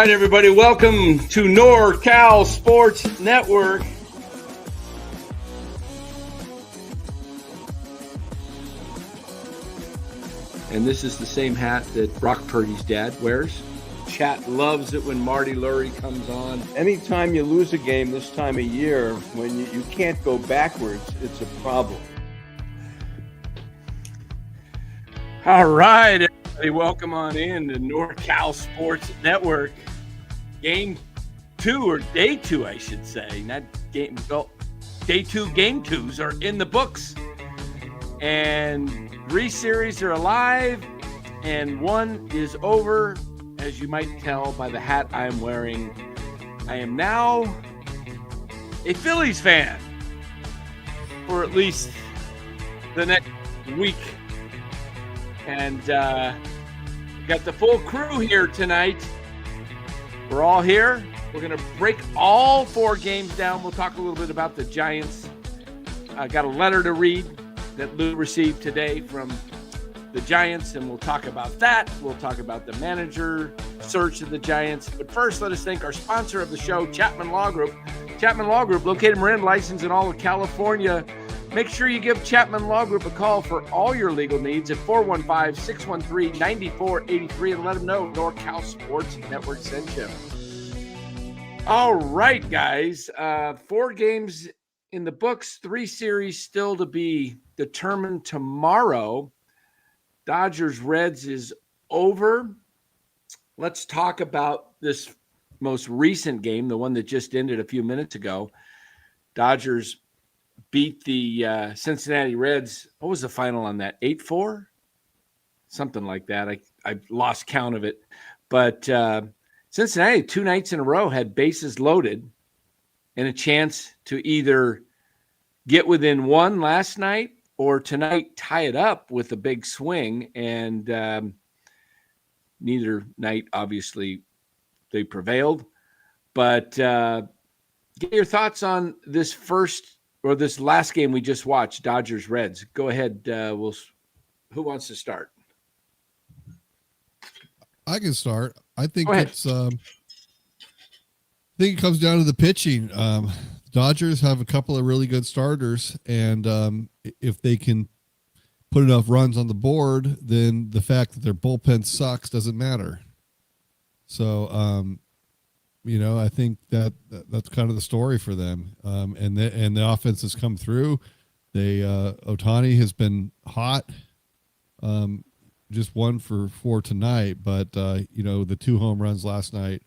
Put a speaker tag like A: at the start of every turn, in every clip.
A: right, everybody, welcome to NorCal Sports Network. And this is the same hat that Brock Purdy's dad wears. Chat loves it when Marty Lurie comes on.
B: Anytime you lose a game this time of year, when you can't go backwards, it's a problem.
A: All right, everybody, welcome on in to NorCal Sports Network. Game 2, or day 2, I should say. Not game. Well, day 2, game 2s are in the books. And 3 series are alive, and 1 is over. As you might tell by the hat I'm wearing, I am now a Phillies fan for at least the next week. And got the full crew here tonight. We're all here. We're going to break all 4 games down. We'll talk a little bit about the Giants. I got a letter to read that Lou received today from the Giants, and we'll talk about that. We'll talk about the manager search of the Giants. But first, let us thank our sponsor of the show, Chapman Law Group. Chapman Law Group, located in Marin, licensed in all of California. Make sure you give Chapman Law Group a call for all your legal needs at 415-613-9483 and let them know NorCal Sports Network sent you. All right, guys. 4 games in the books, 3 series still to be determined tomorrow. Dodgers-Reds is over. Let's talk about this most recent game, the one that just ended a few minutes ago. Dodgers beat the Cincinnati Reds. What was the final on that? 8-4? Something like that. I lost count of it. But Cincinnati, 2 nights in a row, had bases loaded and a chance to either get within 1 last night or tonight tie it up with a big swing. And neither night, obviously, they prevailed. But get your thoughts on this this last game we just watched, Dodgers-Reds. Go ahead. Who wants to start?
C: I can start. I think it comes down to the pitching. Dodgers have a couple of really good starters, and if they can put enough runs on the board, then the fact that their bullpen sucks doesn't matter. So, I think that's kind of the story for them. And the offense has come through. Ohtani has been hot. Just 1 for 4 tonight, but the 2 home runs last night,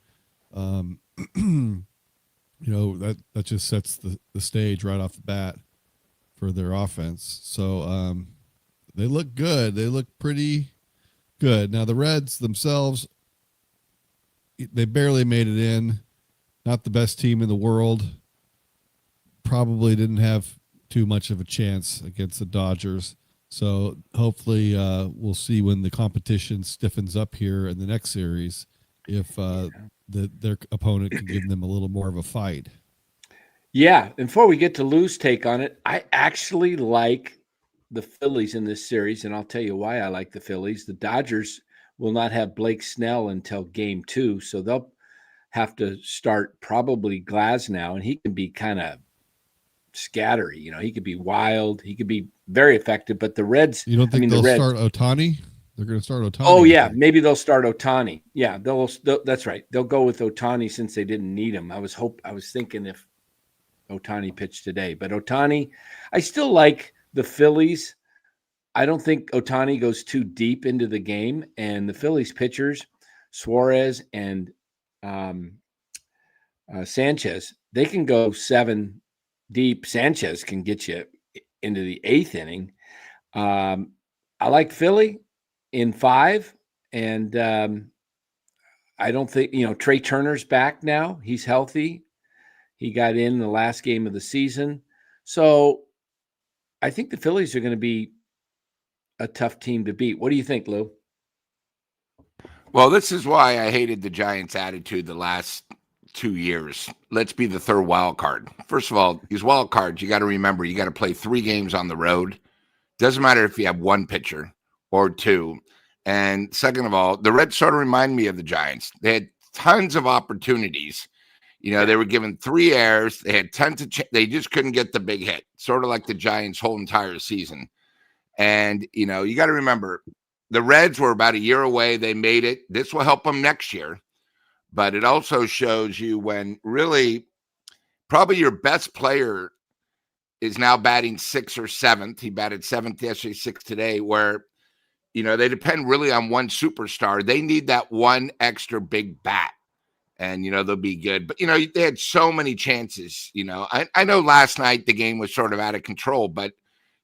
C: that just sets the stage right off the bat for their offense. So they look good. They look pretty good. Now the Reds themselves, they barely made it in. Not the best team in the world. Probably didn't have too much of a chance against the Dodgers. So hopefully we'll see when the competition stiffens up here in the next series if their opponent can give them a little more of a fight.
A: Yeah, and before we get to Lou's take on it, I actually like the Phillies in this series, and I'll tell you why I like the Phillies. The Dodgers will not have Blake Snell until game 2, so they'll have to start probably Glasnow, and he can be kind of scattery. He could be wild. He could be very effective, but the Reds...
C: You don't think they'll start Ohtani? They're going to start Ohtani.
A: Oh, yeah, maybe they'll start Ohtani. Yeah, that's right. They'll go with Ohtani since they didn't need him. I was thinking if Ohtani pitched today. But Ohtani, I still like the Phillies. I don't think Ohtani goes too deep into the game. And the Phillies pitchers, Suarez and Sanchez, they can go 7 deep. Sanchez can get you into the 8th inning. I like Philly in 5. And I don't think, Trey Turner's back now. He's healthy. He got in the last game of the season. So I think the Phillies are going to be a tough team to beat. What do you think, Lou?
D: Well, this is why I hated the Giants' attitude the last 2 years. Let's be the 3rd wild card. First of all, these wild cards, you got to remember, you got to play 3 games on the road. Doesn't matter if you have 1 pitcher or 2. And second of all, the Reds sort of remind me of the Giants. They had tons of opportunities. They were given 3 errors. They had tons of they just couldn't get the big hit, sort of like the Giants' whole entire season. And, you got to remember, the Reds were about a year away. They made it. This will help them next year. But it also shows you when really probably your best player is now batting 6th or 7th. He batted 7th yesterday, 6th today, where, they depend really on one superstar. They need that one extra big bat. And, they'll be good. But, they had so many chances. I know last night the game was sort of out of control. But,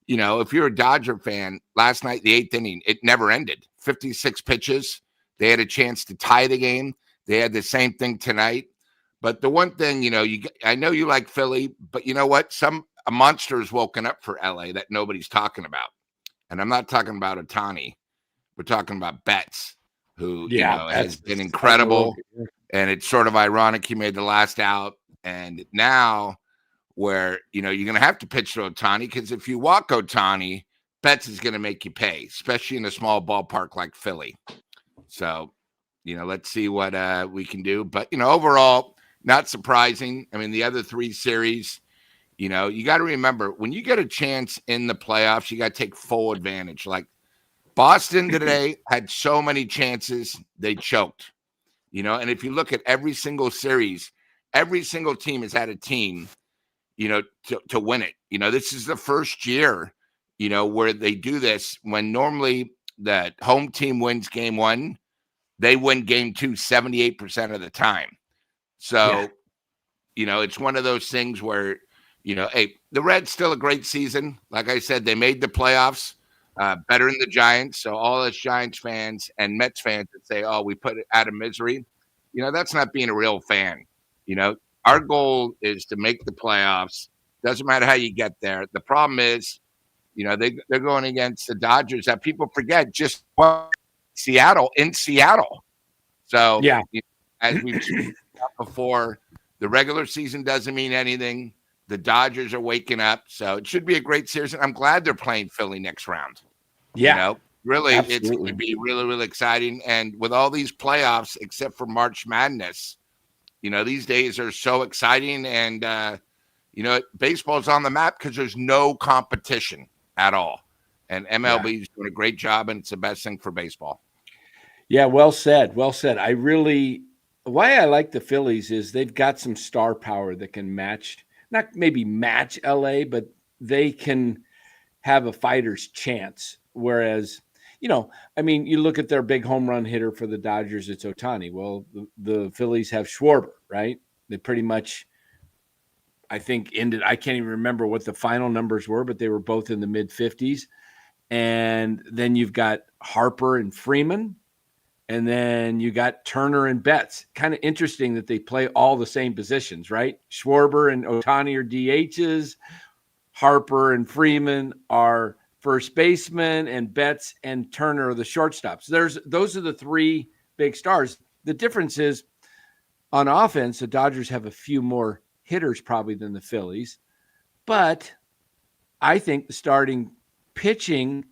D: if you're a Dodger fan, last night, the 8th inning, it never ended. 56 pitches. They had a chance to tie the game. They had the same thing tonight. But the one thing, I know you like Philly, but you know what? A monster has woken up for LA that nobody's talking about. And I'm not talking about Ohtani. We're talking about Betts, who has been incredible. And it's sort of ironic he made the last out. And now where, you're going to have to pitch to Ohtani, because if you walk Ohtani, Betts is going to make you pay, especially in a small ballpark like Philly. So, let's see what we can do. But, overall, not surprising. I mean, the other 3 series, you got to remember, when you get a chance in the playoffs, you got to take full advantage. Like Boston today had so many chances, they choked. And if you look at every single series, every single team has had a team, to win it. This is the first year, where they do this when normally the home team wins game 1, they win game 2 78% of the time. So, it's one of those things where, hey, the Reds still a great season. Like I said, they made the playoffs. Better than the Giants. So all us Giants fans and Mets fans that say, oh, we put it out of misery, that's not being a real fan. Our goal is to make the playoffs. Doesn't matter how you get there. The problem is, they're going against the Dodgers that people forget just Seattle in Seattle. So, as we've spoken about before, the regular season doesn't mean anything. The Dodgers are waking up. So it should be a great series. And I'm glad they're playing Philly next round.
A: Yeah.
D: Really,
A: absolutely.
D: It's going to be really, really exciting. And with all these playoffs, except for March Madness, these days are so exciting. And, baseball's on the map because there's no competition at all. And MLB is doing a great job, and it's the best thing for baseball.
A: Yeah, well said. Well said. Why I like the Phillies is they've got some star power that can not maybe match LA, but they can have a fighter's chance. Whereas, you look at their big home run hitter for the Dodgers, it's Ohtani. Well, the Phillies have Schwarber, right? They pretty much, I think, I can't even remember what the final numbers were, but they were both in the mid-50s. And then you've got Harper and Freeman. And then you got Turner and Betts. Kind of interesting that they play all the same positions, right? Schwarber and Ohtani are DHs. Harper and Freeman are first basemen, and Betts and Turner are the shortstops. Those are the 3 big stars. The difference is on offense, the Dodgers have a few more hitters probably than the Phillies. But I think the starting pitching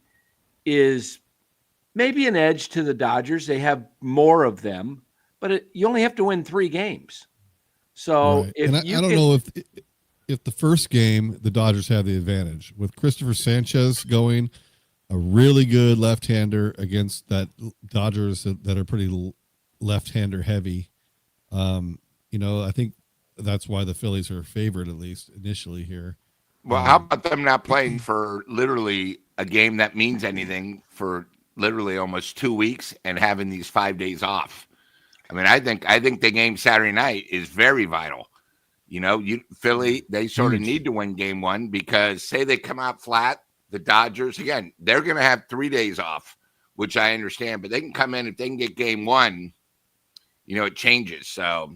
A: is maybe an edge to the Dodgers. They have more of them, but you only have to win 3 games. So
C: right. I don't know if the first game the Dodgers have the advantage with Christopher Sanchez going, a really good left-hander against that Dodgers that are pretty left-hander heavy. I think that's why the Phillies are favored, at least initially here.
D: Well, how about them not playing for literally a game that means anything for literally almost 2 weeks and having these 5 days off? I mean, I think the game Saturday night is very vital. Philly, they sort of need to win game 1 because say they come out flat, the Dodgers, again, they're going to have 3 days off, which I understand, but they can come in if they can get game 1, it changes. So,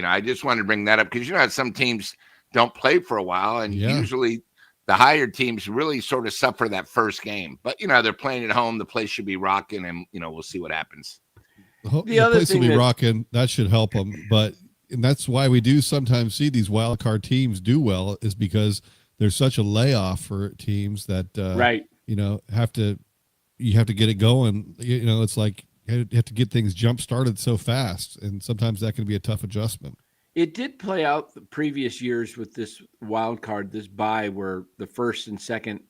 D: I just wanted to bring that up because, some teams don't play for a while, and usually the higher teams really sort of suffer that first game. But, they're playing at home. The place should be rocking, and, we'll see what happens.
C: The other place will be rocking. That should help them. And that's why we do sometimes see these wild card teams do well, is because there's such a layoff for teams that, you have to get it going. It's like You have to get things jump started so fast, and sometimes that can be a tough adjustment.
A: It did play out the previous years with this wild card, this bye, where the first and second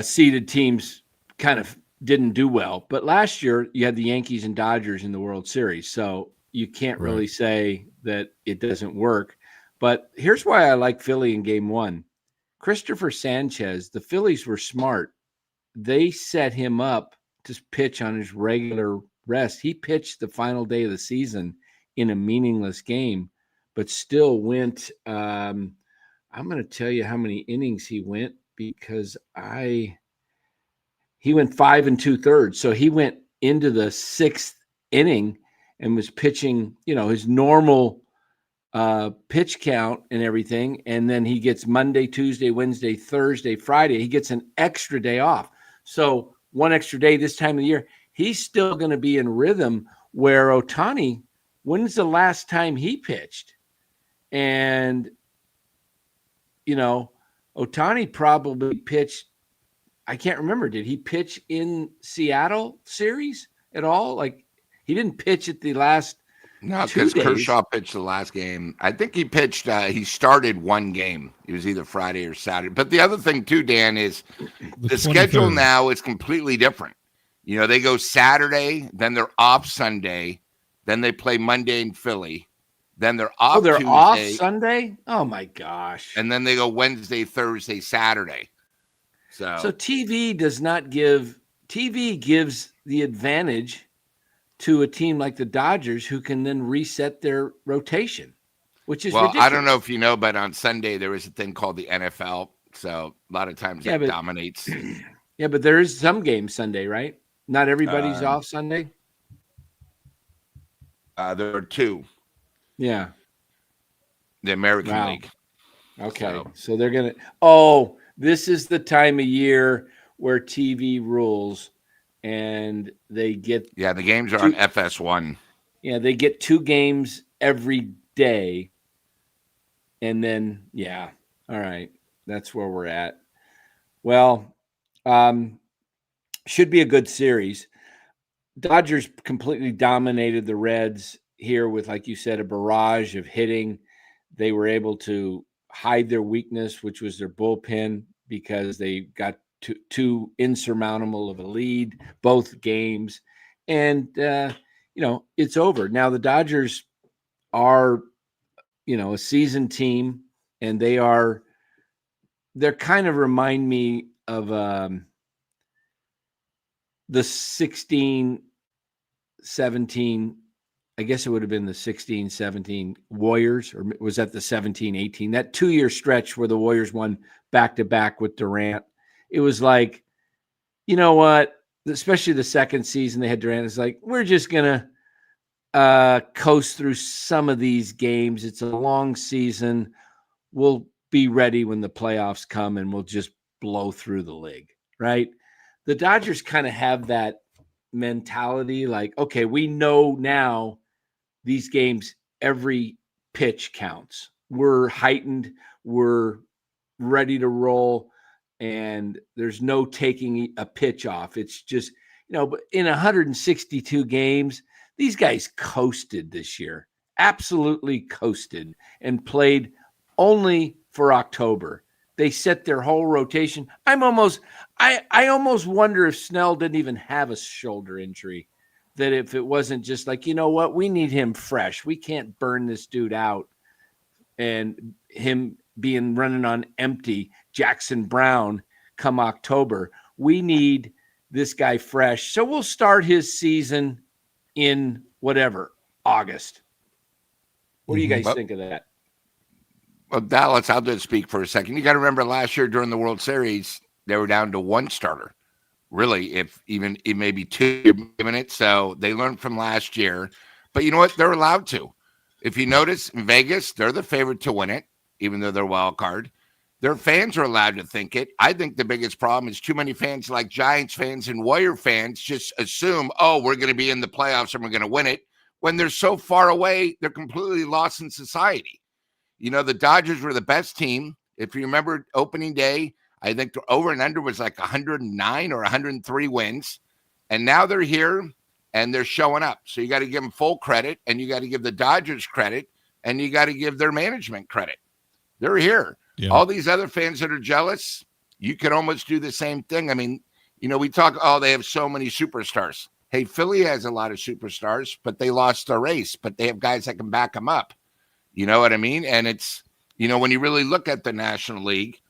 A: seeded teams kind of didn't do well. But last year, you had the Yankees and Dodgers in the World Series, so you can't really say that it doesn't work. But here's why I like Philly in Game 1. Christopher Sanchez, the Phillies were smart. They set him up to pitch on his regular rest. He pitched the final day of the season in a meaningless game, but still went. I'm going to tell you how many innings he went because he went 5 2/3. So he went into the 6th inning and was pitching, his normal pitch count and everything. And then he gets Monday, Tuesday, Wednesday, Thursday, Friday. He gets an extra day off. So one extra day this time of the year, he's still going to be in rhythm. Where Ohtani, when's the last time he pitched? And, Ohtani probably pitched, I can't remember. Did he pitch in Seattle series at all? Like, he didn't pitch at the last
D: No,
A: 2
D: because
A: days.
D: Kershaw pitched the last game. I think he pitched, he started one game. It was either Friday or Saturday. But the other thing, too, Dan, is the schedule now is completely different. They go Saturday, then they're off Sunday, then they play Monday in Philly, then they're off
A: they're
D: Tuesday,
A: off Sunday? Oh, my gosh.
D: and then they go Wednesday, Thursday, Saturday.
A: So TV gives the advantage to a team like the Dodgers who can then reset their rotation, which is ridiculous.
D: I don't know if you know, but on Sunday there is a thing called the NFL. So a lot of times that dominates.
A: Yeah, but there is some games Sunday, right? Not everybody's off Sunday.
D: There are 2.
A: Yeah.
D: The American League.
A: Okay. So they're going to this is the time of year where TV rules and they get
D: the games are on FS1.
A: Yeah, they get 2 games every day. And then all right. That's where we're at. Well, should be a good series. Dodgers completely dominated the Reds here with, like you said, a barrage of hitting. They were able to hide their weakness, which was their bullpen, because they got too insurmountable of a lead both games. And, it's over. Now the Dodgers are, a seasoned team, and they're kind of remind me of the 16-17, I guess it would have been the 16-17 Warriors, or was that the 17-18? That 2-year stretch where the Warriors won back-to-back with Durant. It was like, you know what? Especially the second season they had Durant. It's like, we're just going to coast through some of these games. It's a long season. We'll be ready when the playoffs come, and we'll just blow through the league, right? The Dodgers kind of have that mentality, like, okay, we know now these games, every pitch counts. We're heightened. We're ready to roll, and there's no taking a pitch off. It's just, but in 162 games, these guys coasted this year, absolutely coasted, and played only for October. They set their whole rotation. I almost wonder if Snell didn't even have a shoulder injury, that if it wasn't just like, we need him fresh. We can't burn this dude out, and him being running on empty, Jackson Brown come October. We need this guy fresh. So we'll start his season in whatever, August. What do you guys think of that?
D: Well, Dallas, I'll just speak for a second. You got to remember last year during the World Series, they were down to 1 starter. Really, if even it may be 2 minutes. So they learned from last year. But you know what? They're allowed to. If you notice, in Vegas, they're the favorite to win it, even though they're wild card. Their fans are allowed to think it. I think the biggest problem is too many fans, like Giants fans and Warrior fans, just assume, we're going to be in the playoffs and we're going to win it. When they're so far away, they're completely lost in society. The Dodgers were the best team. If you remember opening day, I think the over and under was like 109 or 103 wins. And now they're here and they're showing up. So you got to give them full credit, and you got to give the Dodgers credit, and you got to give their management credit. They're here.
C: Yeah.
D: All these other fans that are jealous, you can almost do the same thing. I mean, we talk, they have so many superstars. Hey, Philly has a lot of superstars, but they lost the race, but they have guys that can back them up. You know what I mean? And it's, when you really look at the National League,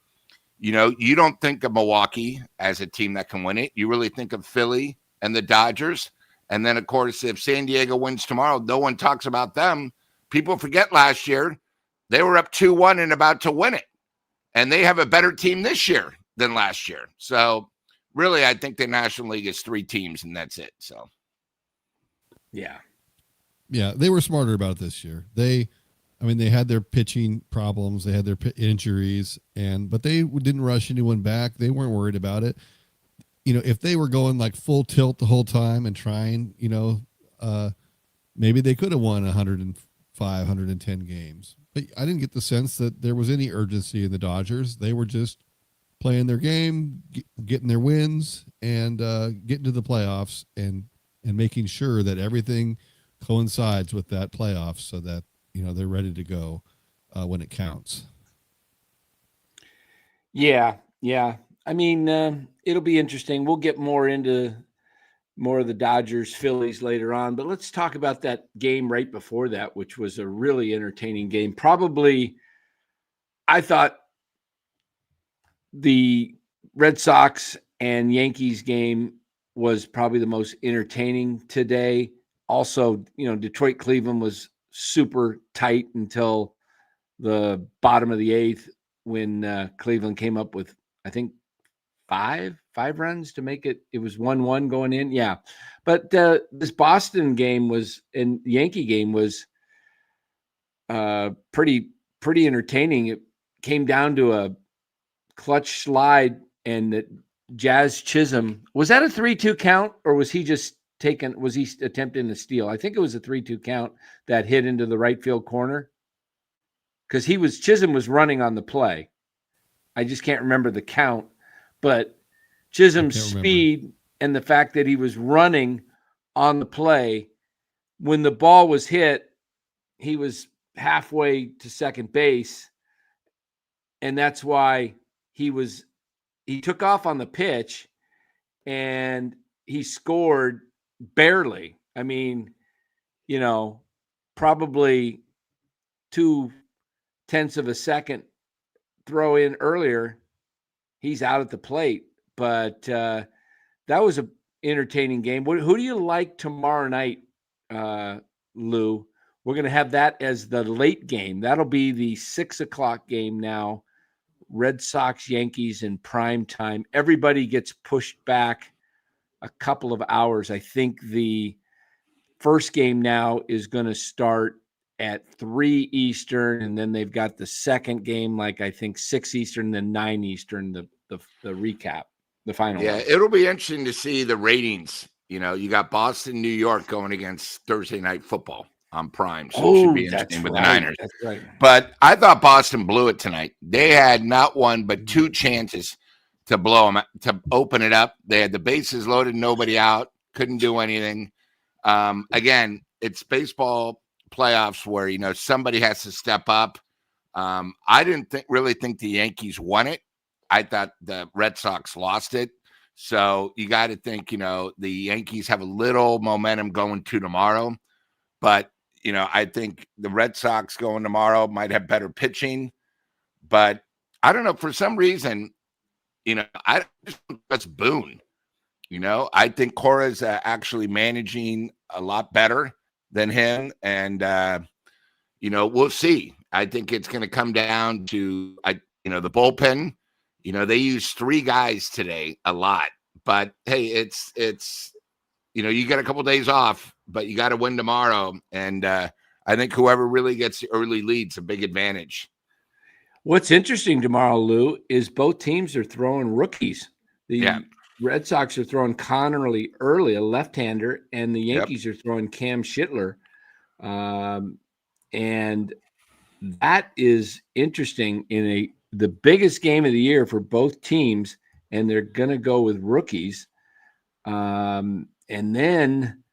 D: you don't think of Milwaukee as a team that can win it. You really think of Philly and the Dodgers. And then, of course, if San Diego wins tomorrow, no one talks about them. People forget last year they were up 2-1 and about to win it. And they have a better team this year than last year. So, really, I think the National League is 3 teams, and that's it. So,
A: yeah.
C: Yeah, they were smarter about it this year. They had their pitching problems. They had their injuries, but they didn't rush anyone back. They weren't worried about it. If they were going like full tilt the whole time and trying, maybe they could have won 105, 110 games. But I didn't get the sense that there was any urgency in the Dodgers. They were just playing their game, getting their wins, and getting to the playoffs and making sure that everything coincides with that playoffs so that, they're ready to go when it counts.
A: Yeah. I mean, it'll be interesting. We'll get more into more of the Dodgers, Phillies later on, but let's talk about that game right before that, which was a really entertaining game. Probably, I thought the Red Sox and Yankees game was probably the most entertaining today. Also, Detroit, Cleveland was super tight until the bottom of the 8th when Cleveland came up with, I think, five runs to make it. It was 1-1 going in. Yeah. But this Boston game and Yankee game was pretty entertaining. It came down to a clutch slide, and that Jazz Chisholm, was that a 3-2 count, or was he attempting to steal? I think it was a 3-2 count that hit into the right field corner, because Chisholm was running on the play. I just can't remember the count, but Chisholm's speed and the fact that he was running on the play, when the ball was hit, he was halfway to second base, and that's why he took off on the pitch and he scored barely. I mean, probably 0.2 of a second throw in earlier, he's out at the plate. But that was an entertaining game. Who do you like tomorrow night, Lou? We're going to have that as the late game. That'll be the 6:00 game now. Red Sox, Yankees in prime time. Everybody gets pushed back a couple of hours. I think the first game now is going to start at 3 Eastern, and then they've got the second game, like I think 6 Eastern, then 9 Eastern, the recap, the final.
D: Yeah, it'll be interesting to see the ratings. You got Boston, New York going against Thursday Night Football on Prime. So it should be interesting with the Niners.
A: That's right.
D: But I thought Boston blew it tonight. They had not one but 2 chances to blow them, to open it up. They had the bases loaded, nobody out, couldn't do anything. Again, it's baseball playoffs where, somebody has to step up. I didn't really think the Yankees won it. I thought the Red Sox lost it. So you got to think, the Yankees have a little momentum going to tomorrow. But, I think the Red Sox going tomorrow might have better pitching. But I don't know. For some reason, I just think that's Boone. I think Cora's actually managing a lot better than him. And, we'll see. I think it's going to come down to, the bullpen. They use 3 guys today a lot. But, hey, it's you got a couple of days off, but you got to win tomorrow. And I think whoever really gets the early lead's a big advantage.
A: What's interesting tomorrow, Lou, is both teams are throwing rookies. The Red Sox are throwing Connerly early, a left-hander, and the Yankees are throwing Cam Schittler. And that is interesting in the biggest game of the year for both teams, and they're going to go with rookies. And then,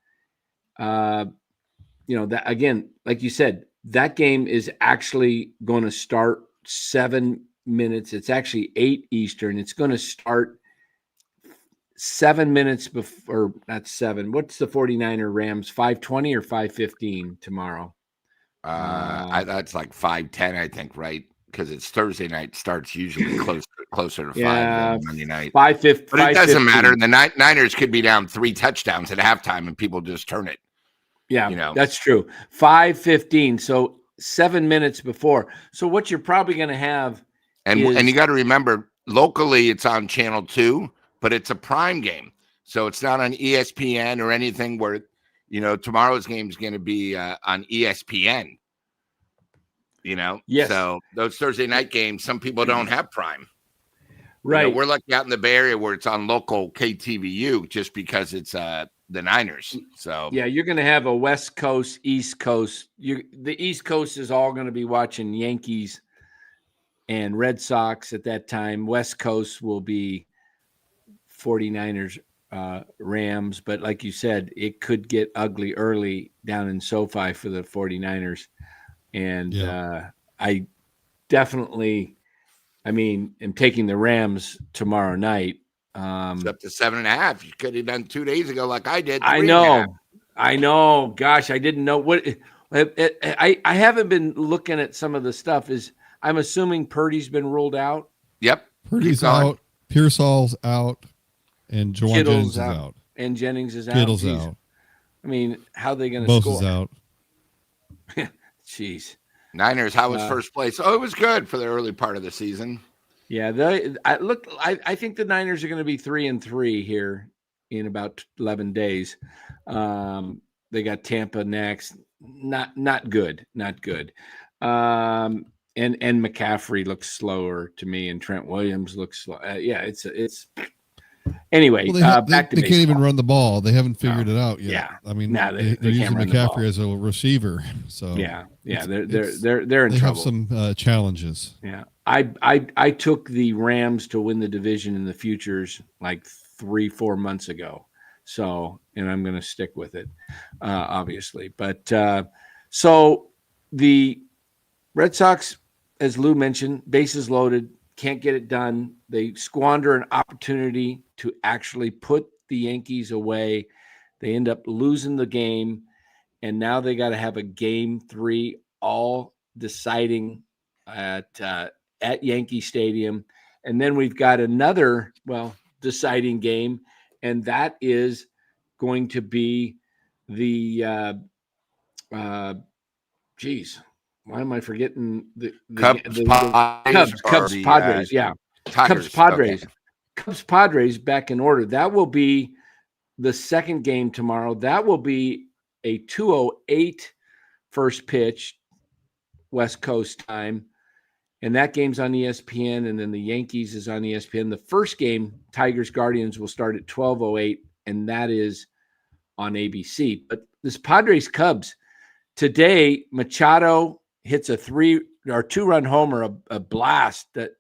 A: that again, like you said, that game is actually going to start 7 minutes. It's actually 8 Eastern. It's going to start 7 minutes before, not 7. What's the 49er Rams? 5:20 or 5:15 tomorrow?
D: That's like 5:10, I think, right? Because it's Thursday night, starts usually closer to 5
A: Yeah,
D: than Monday night.
A: 5:15.
D: But it doesn't matter. The Niners could be down 3 touchdowns at halftime, and people just turn it.
A: Yeah, that's true. 5:15. So 7 minutes before. So what you're probably going to have,
D: and you got to remember, locally it's on Channel 2, but it's a prime game, so it's not on ESPN or anything. Where tomorrow's game is going to be on ESPN.
A: Yes.
D: So those Thursday night games, some people don't have prime.
A: Right.
D: We're lucky out in the Bay Area where it's on local KTVU just because it's the Niners. So
A: yeah, you're going to have a West Coast, East Coast. The East Coast is all going to be watching Yankees and Red Sox at that time. West Coast will be 49ers, Rams. But like you said, it could get ugly early down in SoFi for the 49ers. And I definitely, am taking the Rams tomorrow night.
D: It's up to 7.5. You could have done 2 days ago, like I did.
A: I know. Gosh, I didn't know what. I haven't been looking at some of the stuff. I'm assuming Purdy's been ruled out.
D: Yep,
C: Purdy's out. Pearsall's out, and Juwan Jennings is out.
A: And Jennings is out.
C: Kittle's out.
A: How are they going to score?
C: Bosa's out.
A: Jeez.
D: Niners, how was first place? Oh, it was good for the early part of the season.
A: Yeah, I think the Niners are going to be 3-3 here in about 11 days. They got Tampa next. Not good. And McCaffrey looks slower to me, and Trent Williams looks slow. It's anyway.
C: Well,
A: back to
C: they can't even run the ball. They haven't figured it out yet.
A: Yeah,
C: they're using McCaffrey as a receiver. So
A: they're in trouble.
C: They have some challenges.
A: Yeah, I took the Rams to win the division in the futures like 3-4 months ago. So, and I'm going to stick with it, obviously. But so the Red Sox, as Lou mentioned, bases loaded, can't get it done. They squander an opportunity to actually put the Yankees away. They end up losing the game, and now they got to have a game 3 all deciding at Yankee Stadium. And then we've got another, deciding game, and that is going to be the why am I forgetting the
D: Cubs,
A: Padres? Yeah,
D: Tigers.
A: Cubs, Padres back in order. That will be the second game tomorrow. That will be a 2:08 first pitch, West Coast time, and that game's on ESPN. And then the Yankees is on ESPN. The first game, Tigers Guardians, will start at 12:08, and that is on ABC. But this Padres Cubs today, Machado hits a 2-run homer, a blast that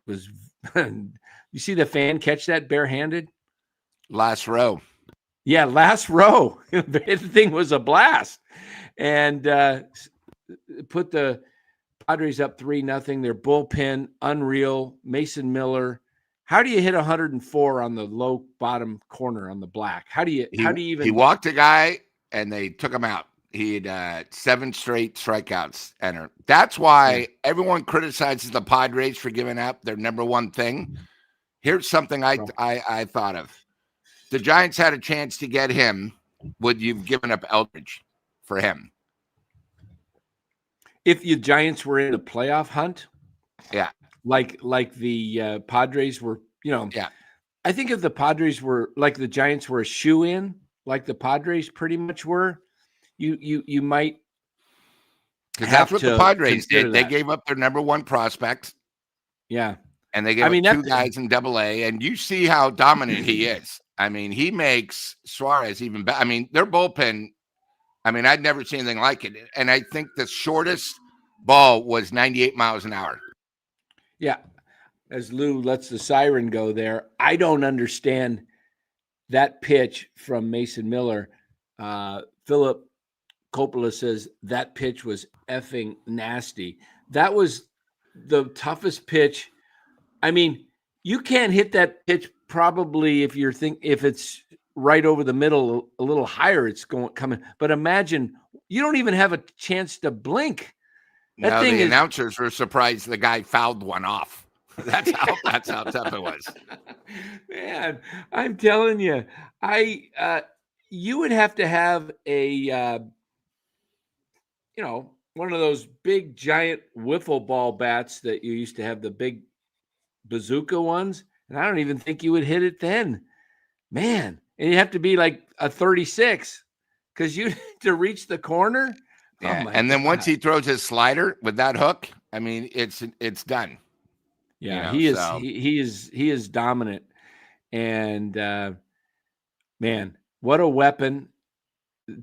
A: was. You see the fan catch that barehanded?
D: Last row.
A: Yeah, last row. The thing was a blast, and put the Padres up 3-0. Their bullpen unreal. Mason Miller. How do you hit 104 on the low bottom corner on the black? How do you even?
D: He walked a guy and they took him out. He had 7 straight strikeouts enter. That's why everyone criticizes the Padres for giving up their number one thing. Here's something I thought of. The Giants had a chance to get him. Would you have given up Eldridge for him?
A: If the Giants were in a playoff hunt,
D: yeah,
A: like the Padres were,
D: yeah.
A: I think if the Padres were like the Giants were a shoe-in, like the Padres pretty much were, you might,
D: because that's what the Padres did. They gave up their number one prospect.
A: Yeah.
D: And they gave up 2 guys in AA, and you see how dominant he is. He makes Suarez even better. Their bullpen, I'd never seen anything like it. And I think the shortest ball was 98 miles an hour.
A: Yeah. As Lou lets the siren go there, I don't understand that pitch from Mason Miller, Philip Coppola says that pitch was effing nasty. That was the toughest pitch. I mean, you can't hit that pitch probably if it's right over the middle, a little higher, it's coming. But imagine you don't even have a chance to blink.
D: Now the announcers were surprised the guy fouled one off. That's how tough it was.
A: Man, I'm telling you, you would have to have a one of those big giant wiffle ball bats that you used to have, the big bazooka ones, and I don't even think you would hit it then. Man, and you have to be like a 36 because you to reach the corner.
D: Yeah, and then once he throws his slider with that hook, I mean, it's done.
A: Yeah, he is dominant, and man, what a weapon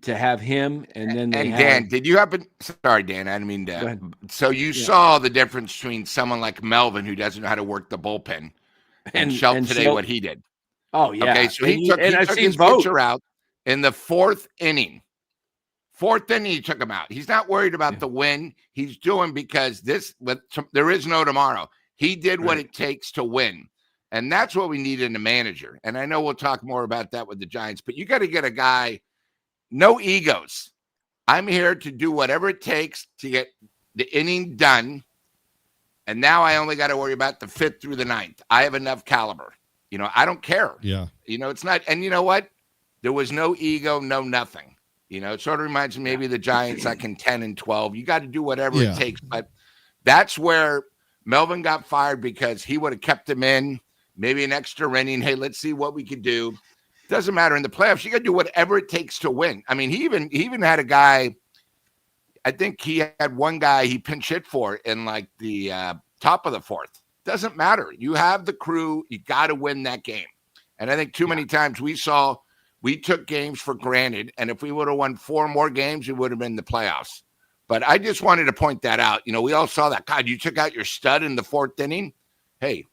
A: to have him. And then
D: Dan, did you happen? Sorry, Dan, I didn't mean to. So you saw the difference between someone like Melvin, who doesn't know how to work the bullpen, and Shelton today, what he did.
A: Oh yeah.
D: Okay, so he took his pitcher out in the fourth inning. Fourth inning, he took him out. He's not worried about the win. He's doing because there is no tomorrow. He did what it takes to win. And that's what we need in a manager. And I know we'll talk more about that with the Giants, but you got to get a guy, no egos. I'm here to do whatever it takes to get the inning done. And now I only got to worry about the 5th through the 9th. I have enough caliber. I don't care.
C: Yeah.
D: It's not. And you know what? There was no ego, no nothing. It sort of reminds me maybe the Giants like in 10 and 12. You got to do whatever it takes. But that's where Melvin got fired, because he would have kept him in, maybe an extra inning. Hey, let's see what we could do. Doesn't matter in the playoffs. You got to do whatever it takes to win. I mean, he even had a guy. I think he had one guy he pinch hit for in like the top of the 4th. Doesn't matter. You have the crew. You got to win that game. And I think too many times we took games for granted. And if we would have won 4 more games, we would have been in the playoffs. But I just wanted to point that out. We all saw that. God, you took out your stud in the 4th inning. Hey,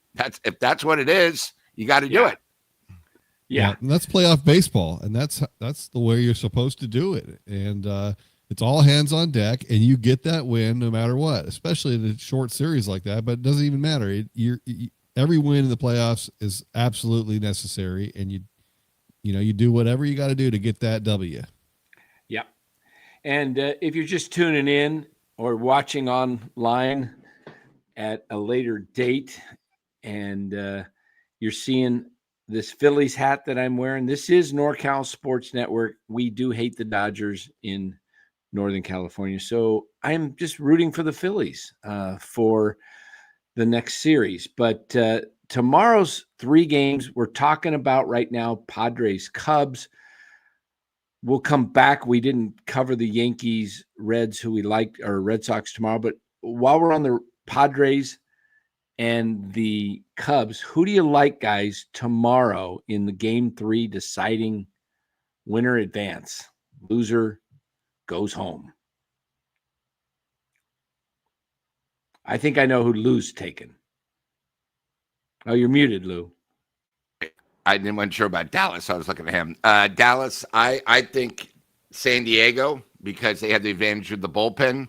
D: if that's what it is, you got to do it.
C: Yeah, and that's playoff baseball, and that's the way you're supposed to do it. And it's all hands on deck, and you get that win no matter what, especially in a short series like that. But it doesn't even matter. Every win in the playoffs is absolutely necessary, and you do whatever you got to do to get that W.
A: Yeah, and if you're just tuning in or watching online at a later date, and you're seeing this Phillies hat that I'm wearing, this is NorCal Sports Network. We do hate the Dodgers in Northern California. So I'm just rooting for the Phillies for the next series. But tomorrow's 3 games we're talking about right now, Padres, Cubs. We'll come back. We didn't cover the Yankees, Reds, who we liked, or Red Sox tomorrow. But while we're on the Padres and the Cubs, who do you like, guys, tomorrow in the Game 3 deciding winner advance? Loser goes home. I think I know who Lou's taken. Oh, you're muted, Lou.
D: I wasn't sure about Dallas. I was looking at him. Dallas, I think San Diego, because they had the advantage of the bullpen.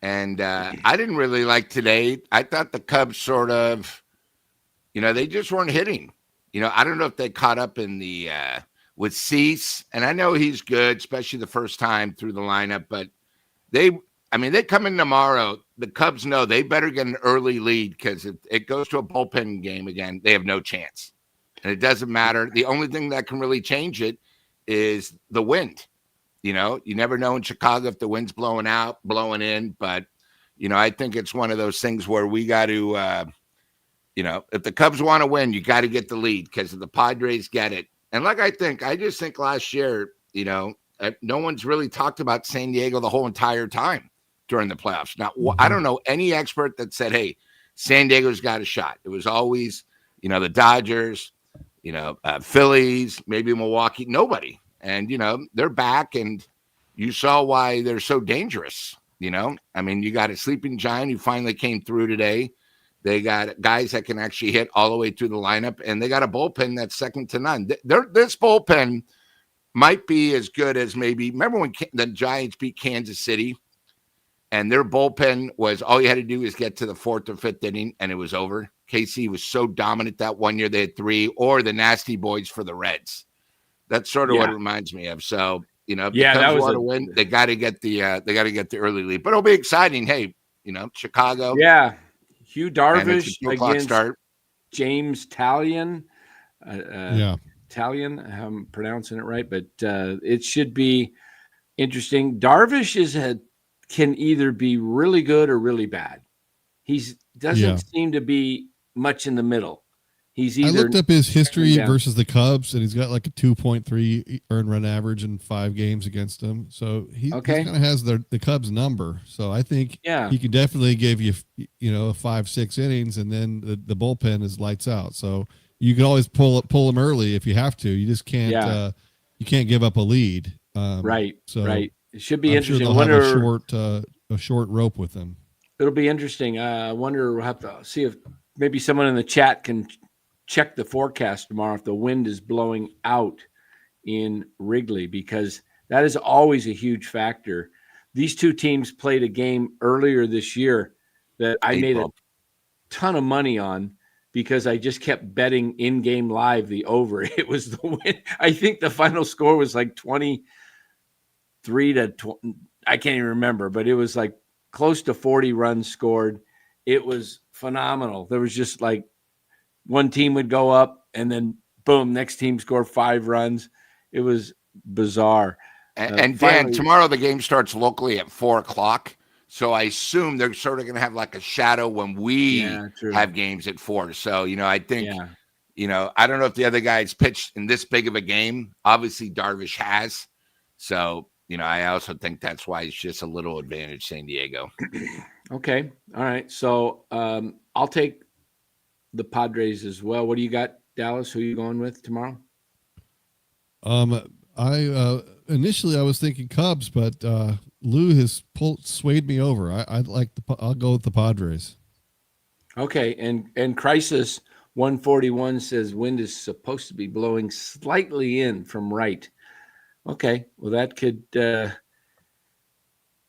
D: And I didn't really like today. I thought the Cubs sort of, they just weren't hitting. I don't know if they caught up in the with Cease. And I know he's good, especially the first time through the lineup. But they come in tomorrow. The Cubs know they better get an early lead, because if it goes to a bullpen game again, they have no chance. And it doesn't matter. The only thing that can really change it is the wind. You never know in Chicago if the wind's blowing out, blowing in. But, I think it's one of those things where we got to, if the Cubs want to win, you got to get the lead, because if the Padres get it. And I just think last year, no one's really talked about San Diego the whole entire time during the playoffs. Now, I don't know any expert that said, hey, San Diego's got a shot. It was always, the Dodgers, Phillies, maybe Milwaukee, nobody. And, they're back, and you saw why they're so dangerous. You got a sleeping giant who finally came through today. They got guys that can actually hit all the way through the lineup, and they got a bullpen that's second to none. This bullpen might be as good as maybe. Remember when the Giants beat Kansas City, and their bullpen was all you had to do is get to the fourth or fifth inning, and it was over. KC was so dominant that one year they had 3, or the Nasty Boys for the Reds. That's sort of what it reminds me of. So if the Cubs want to win, they got to get the early lead. But it'll be exciting. Hey, Chicago.
A: Yeah. Hugh Darvish against
D: start.
A: James Talion.
C: Talion,
A: I'm pronouncing it right, but it should be interesting. Darvish can either be really good or really bad. He doesn't seem to be much in the middle. I
C: looked up his history versus the Cubs, and he's got like a 2.3 earned run average in 5 games against them. So he kind of has the Cubs number. So I think he could definitely give you, 5-6 innings, and then the bullpen is lights out. So you can always pull him early if you have to. You just can't you can't give up a lead.
A: Right.
C: So
A: right. It should be interesting.
C: Sure they'll have a short rope with them.
A: It'll be interesting. I wonder. We'll have to see if maybe someone in the chat can check the forecast tomorrow if the wind is blowing out in Wrigley, because that is always a huge factor. These two teams played a game earlier this year that I made a ton of money on because I just kept betting in-game live the over. It was the win. I think the final score was like 23 to 20. I can't even remember, but it was like close to 40 runs scored. It was phenomenal. There was just like one team would go up and then boom, next team scored 5 runs. It was bizarre.
D: And Dan, tomorrow the game starts locally at 4:00. So I assume they're sort of going to have like a shadow when we have games at 4. So, I think, I don't know if the other guys pitched in this big of a game. Obviously Darvish has. So, I also think that's why it's just a little advantage San Diego.
A: Okay. All right. So I'll take the Padres as well. What do you got, Dallas? Who are you going with tomorrow?
C: Initially I was thinking Cubs, but Lou has swayed me over. I'll go with the Padres.
A: Okay, and Crisis 141 says wind is supposed to be blowing slightly in from right. Okay, well that could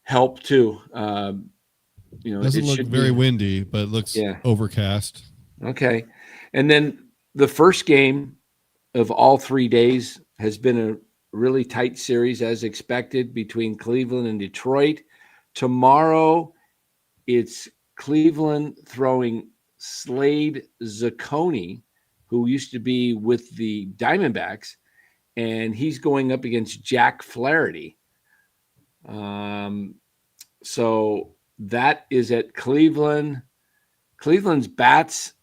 A: help too.
C: Doesn't look very windy, but it looks overcast.
A: Okay, and then the first game of all 3 days has been a really tight series as expected between Cleveland and Detroit. Tomorrow, it's Cleveland throwing Slade Zacconi, who used to be with the Diamondbacks, and he's going up against Jack Flaherty. So that is at Cleveland. Cleveland's bats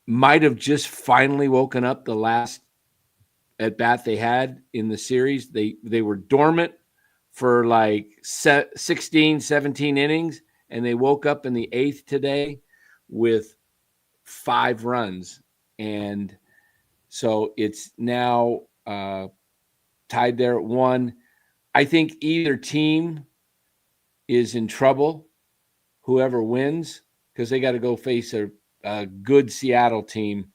A: might have just finally woken up the last at bat they had in the series. They were dormant for like 16, 17 innings, and they woke up in the 8th today with 5 runs. And so it's now tied there at 1. I think either team is in trouble, whoever wins, because they got to go face a good Seattle team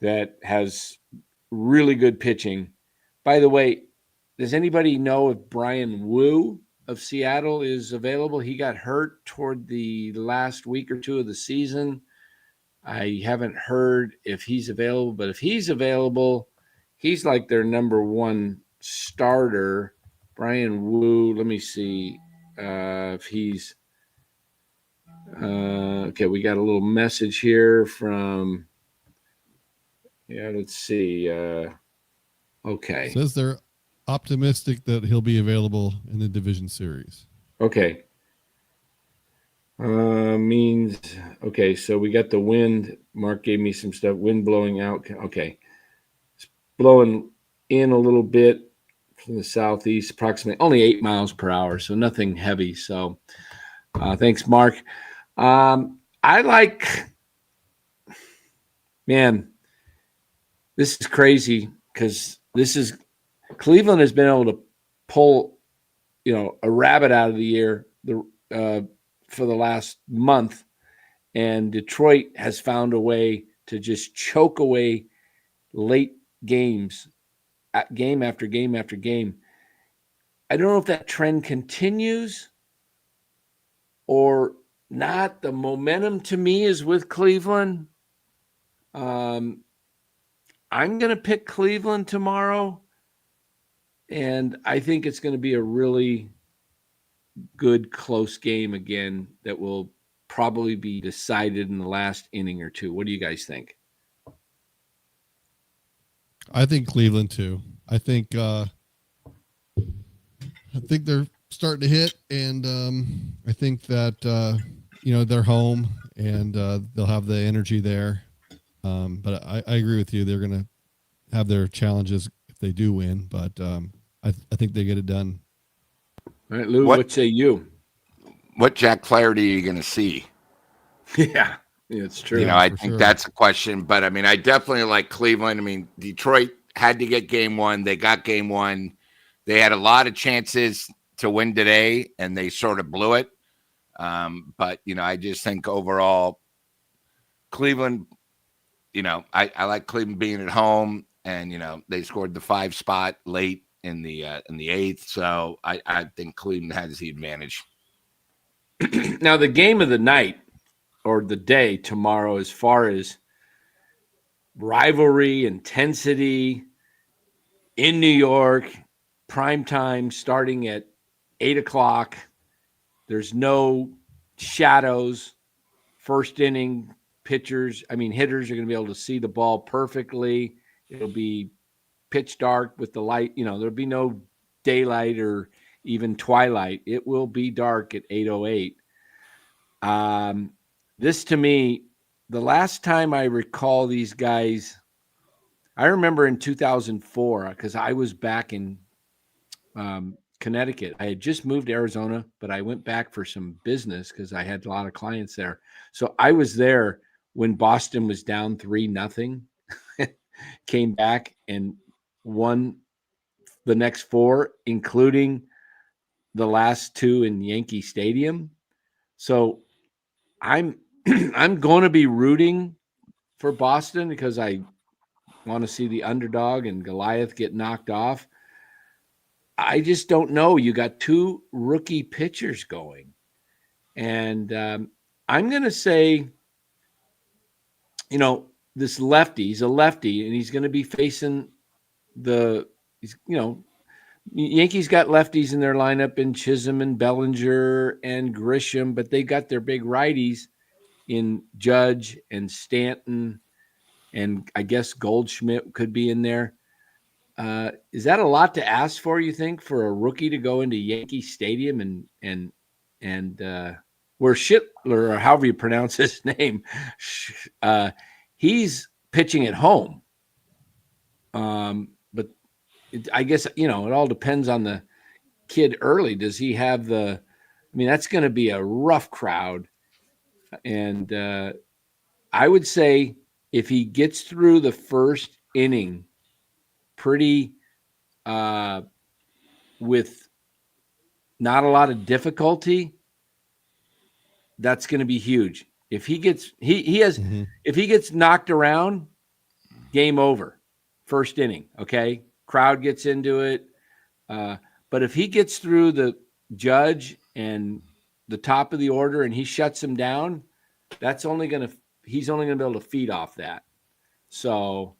A: that has really good pitching. By the way, does anybody know if Brian Wu of Seattle is available? He got hurt toward the last week or 2 of the season. I haven't heard if he's available, but if he's available, he's like their number 1 starter. Brian Wu, let me see if he's okay. We got a little message here from let's see. Okay.
C: Says they're optimistic that he'll be available in the division series.
A: Okay. Means okay. So we got the wind. Mark gave me some stuff. Wind blowing out. Okay. It's blowing in a little bit from the southeast, approximately only 8 miles per hour. So nothing heavy. So thanks, Mark. I like, man, this is crazy because Cleveland has been able to pull, a rabbit out of the ear for the last month, and Detroit has found a way to just choke away late games, game after game after game. I don't know if that trend continues or not. The momentum to me is with Cleveland. I'm going to pick Cleveland tomorrow, and I think it's going to be a really good, close game again that will probably be decided in the last inning or two. What do you guys think?
C: I think Cleveland too. I think they're starting to hit, and I think that they're home and they'll have the energy there. But I agree with you. They're going to have their challenges if they do win, but I think they get it done.
A: All right, Lou, what say you?
D: What Jack Flaherty are you going to see?
A: Yeah, it's true.
D: I think that's a question. But, I mean, I definitely like Cleveland. I mean, Detroit had to get game one. They got game one. They had a lot of chances to win today, and they sort of blew it. But, I just think overall Cleveland, I like Cleveland being at home, and, they scored the 5 spot late in the 8th. So I think Cleveland has the advantage.
A: Now, the game of the night or the day tomorrow, as far as rivalry, intensity in New York, prime time starting at 8:00. There's no shadows. First inning hitters are going to be able to see the ball perfectly. It'll be pitch dark with the light. There'll be no daylight or even twilight. It will be dark at 8:08. This, to me, the last time I recall these guys, I remember in 2004, because I was back in Connecticut. I had just moved to Arizona, but I went back for some business because I had a lot of clients there. So I was there when Boston was down 3-0, came back and won the next 4, including the last 2 in Yankee Stadium. So I'm going to be rooting for Boston because I want to see the underdog and Goliath get knocked off. I just don't know. You got 2 rookie pitchers going. And I'm going to say, this lefty, he's a lefty, and he's going to be facing Yankees got lefties in their lineup in Chisholm and Bellinger and Grisham, but they got their big righties in Judge and Stanton, and I guess Goldschmidt could be in there. Is that a lot to ask for, you think, for a rookie to go into Yankee Stadium and where Schittler, or however you pronounce his name, he's pitching at home. But I guess, it all depends on the kid early. Does he have that's going to be a rough crowd. And I would say if he gets through the first inning pretty with not a lot of difficulty, that's going to be huge. If he gets if he gets knocked around, game over. First inning, okay? Crowd gets into it. But if he gets through the Judge and the top of the order and he shuts him down, he's only going to be able to feed off that. So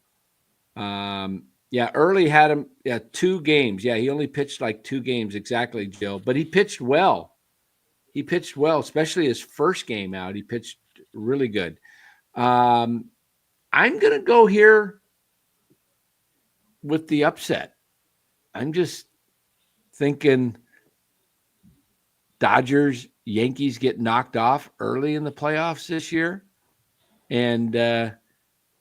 A: Early had him 2 games. Yeah, he only pitched like 2 games exactly, Jill. But he pitched well. Especially his first game out. He pitched really good. I'm going to go here with the upset. I'm just thinking Dodgers, Yankees get knocked off early in the playoffs this year. And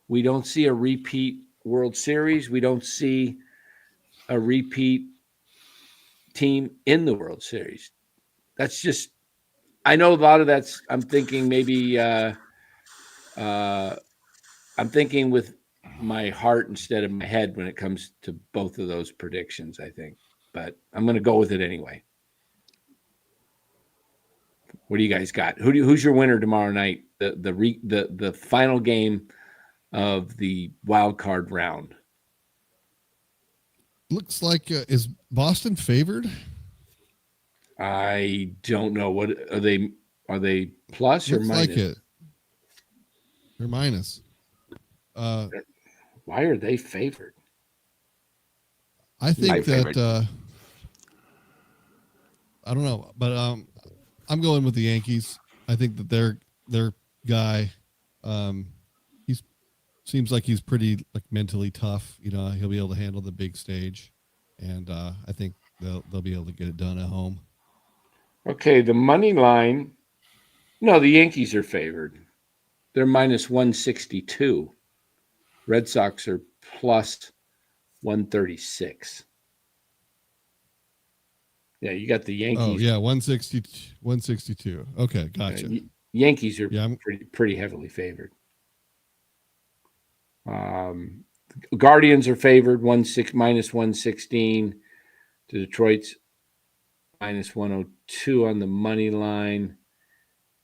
A: we don't see a repeat World Series. We don't see a repeat team in the World Series. That's just, I know a lot of that's, I'm thinking maybe, I'm thinking with my heart instead of my head when it comes to both of those predictions, I think. But I'm going to go with it anyway. What do you guys got? Who's your winner tomorrow night? The final game of the wild card round.
C: Looks like is Boston favored?
A: I don't know. What are they? Are they plus or
C: Looks
A: minus?
C: like it. They're minus.
A: Why are they favored?
C: I think
D: favorite.
C: that I don't know, but I'm going with the Yankees. I think that their guy, he's seems like he's pretty like mentally tough. You know, he'll be able to handle the big stage, and I think they'll be able to get it done at home.
A: Okay, the money line. No, the Yankees are favored. They're minus 162. Red Sox are plus 136. Yeah, you got the Yankees.
C: Oh yeah, 162. Okay, gotcha.
A: Yankees are
C: Yeah,
A: pretty heavily favored. Guardians are favored minus 116 to Detroit's minus 102 on the money line,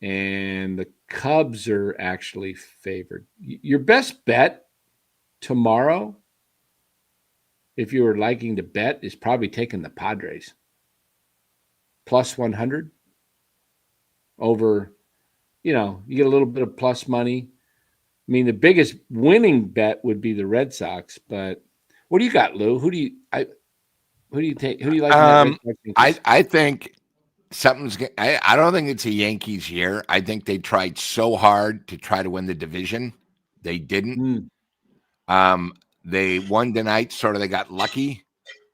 A: and the Cubs are actually favored. Your best bet tomorrow, if you were liking to bet, is probably taking the Padres plus 100 over. You get a little bit of plus money. I mean, the biggest winning bet would be the Red Sox, but what do you got, Lou? Who do you take? Who do you like?
D: I think something's. I don't think it's a Yankees year. I think they tried so hard to try to win the division, they didn't. They won tonight. Sort of, they got lucky.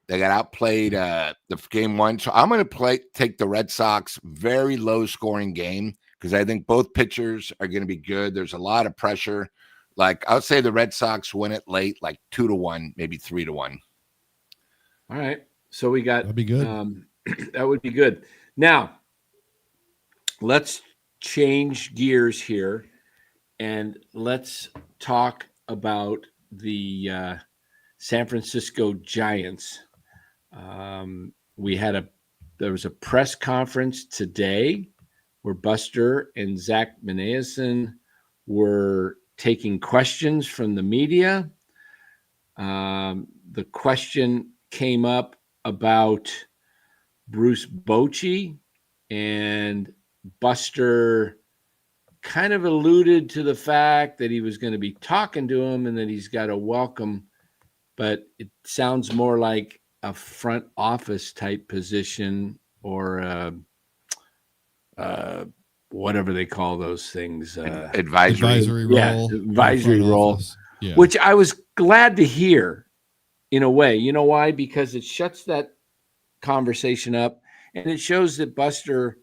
D: They got outplayed the game one. So I'm going to take the Red Sox very low scoring game because I think both pitchers are going to be good. There's a lot of pressure. Like I'll say the Red Sox win it late, like 2-1, maybe 3-1.
A: All right. So we got
C: that'd be good.
A: That would be good. Now, let's change gears here and let's talk about the San Francisco Giants. There was a press conference today where Buster and Zach Menason were taking questions from the media. The question came up about Bruce Bochy, and Buster kind of alluded to the fact that he was going to be talking to him and that he's got a welcome, but it sounds more like a front office type position or whatever they call those things.
C: Advisory role.
A: Yeah, advisory role,
C: yeah.
A: Which I was glad to hear in a way. You know why? Because it shuts that conversation up and it shows that Buster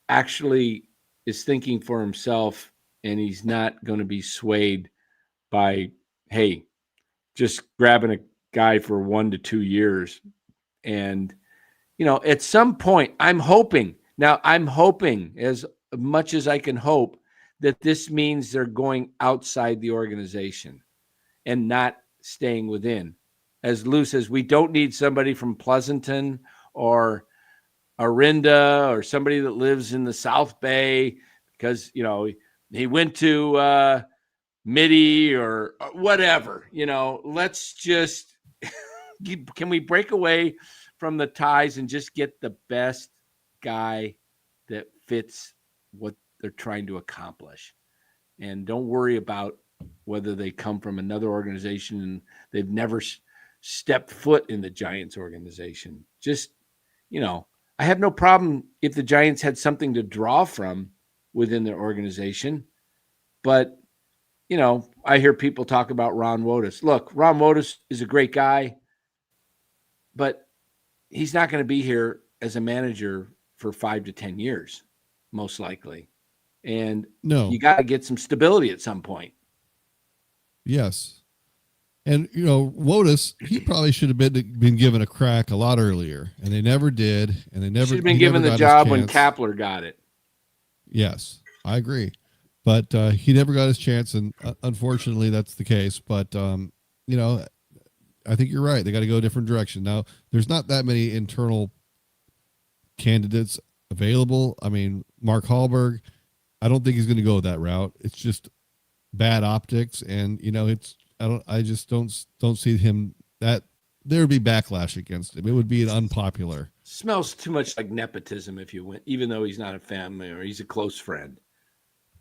A: actually is thinking for himself and he's not going to be swayed by, hey, just grabbing a guy for 1 to 2 years. And, at some point, I'm hoping as much as I can hope that this means they're going outside the organization and not staying within. As Lou says, we don't need somebody from Pleasanton or Orinda or somebody that lives in the South Bay because, he went to Midi or whatever. Let's just can we break away from the ties and just get the best guy that fits what they're trying to accomplish, and don't worry about whether they come from another organization and they've never stepped foot in the Giants organization. Just, I have no problem if the Giants had something to draw from within their organization, but I hear people talk about Ron Wotus. Look, Ron Wotus is a great guy, but he's not going to be here as a manager for 5 to 10 years, most likely. And you got to get some stability at some point.
C: Yes. And, Wotus, he probably should have been given a crack a lot earlier, and they never did. And they never
A: should have been given the job when Kapler got it.
C: Yes, I agree. But he never got his chance, and unfortunately, that's the case. But, I think you're right. They got to go a different direction. Now, there's not that many internal candidates available. I mean, Mark Hallberg, I don't think he's going to go that route. It's just bad optics, and I just don't see him that there would be backlash against him. It would be an unpopular.
A: Smells too much like nepotism if you went, even though he's not a family or he's a close friend.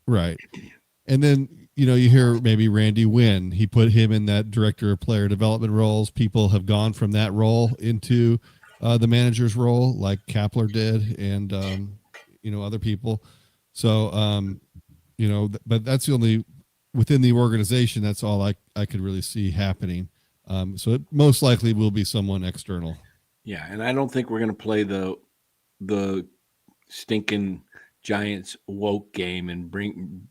C: Right. And then, you hear maybe Randy Wynn, he put him in that director of player development roles. People have gone from that role into the manager's role, like Kapler did, and, other people. So, but that's the only, within the organization, that's all I could really see happening. So it most likely will be someone external.
A: Yeah, and I don't think we're going to play the stinking Giants woke game and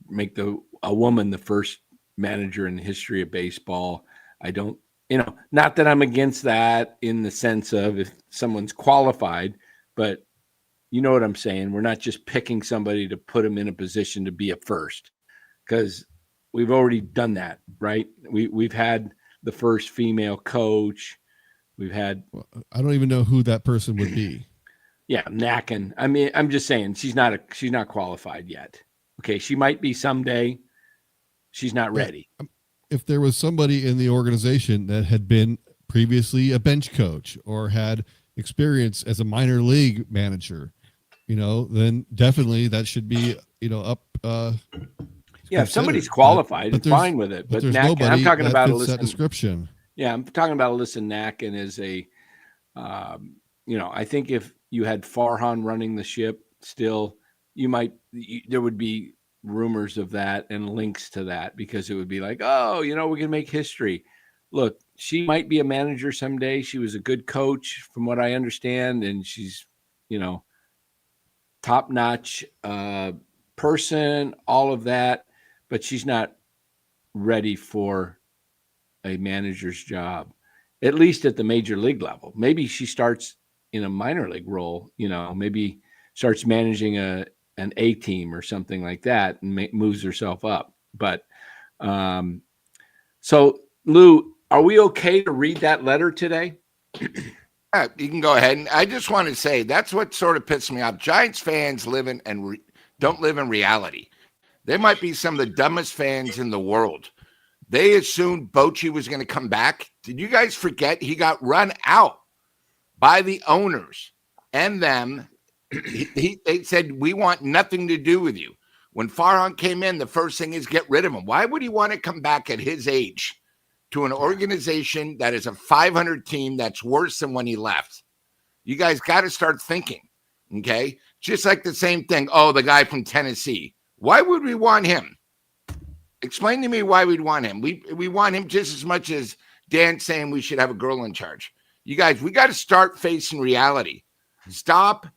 A: make a woman the first manager in the history of baseball. I don't, not that I'm against that in the sense of if someone's qualified, but you know what I'm saying. We're not just picking somebody to put them in a position to be a first, because we've already done that, right? We've had the first female coach. We've had.
C: I don't even know who that person would be.
A: Yeah, Nacken. I mean, I'm just saying she's not qualified yet. Okay, she might be someday. She's not ready.
C: If there was somebody in the organization that had been previously a bench coach or had experience as a minor league manager, then definitely that should be, up.
A: Yeah, if somebody's qualified, I'm fine with it. But Nacken, I'm talking about a list.
C: That description.
A: Yeah, I'm talking about Alyssa Nacken as a, I think if you had Farhan running the ship still, there would be rumors of that and links to that, because it would be like, oh, we can make history. Look, she might be a manager someday. She was a good coach from what I understand. And she's, top-notch person, all of that, but she's not ready for a manager's job, at least at the major league level. Maybe she starts in a minor league role, maybe starts managing an A team or something like that and moves herself up. But so Lou, are we okay to read that letter today?
D: Yeah, you can go ahead. And I just want to say that's what sort of pissed me off. Giants fans don't live in reality. They might be some of the dumbest fans in the world. They assumed Bochy was going to come back. Did you guys forget he got run out by the owners and them? They said, we want nothing to do with you. When Farhan came in, the first thing is get rid of him. Why would he want to come back at his age to an organization that is a 500 team that's worse than when he left? You guys got to start thinking, okay? Just like the same thing. Oh, the guy from Tennessee. Why would we want him? Explain to me why we'd want him. We want him just as much as Dan saying we should have a girl in charge. You guys, we got to start facing reality. Stop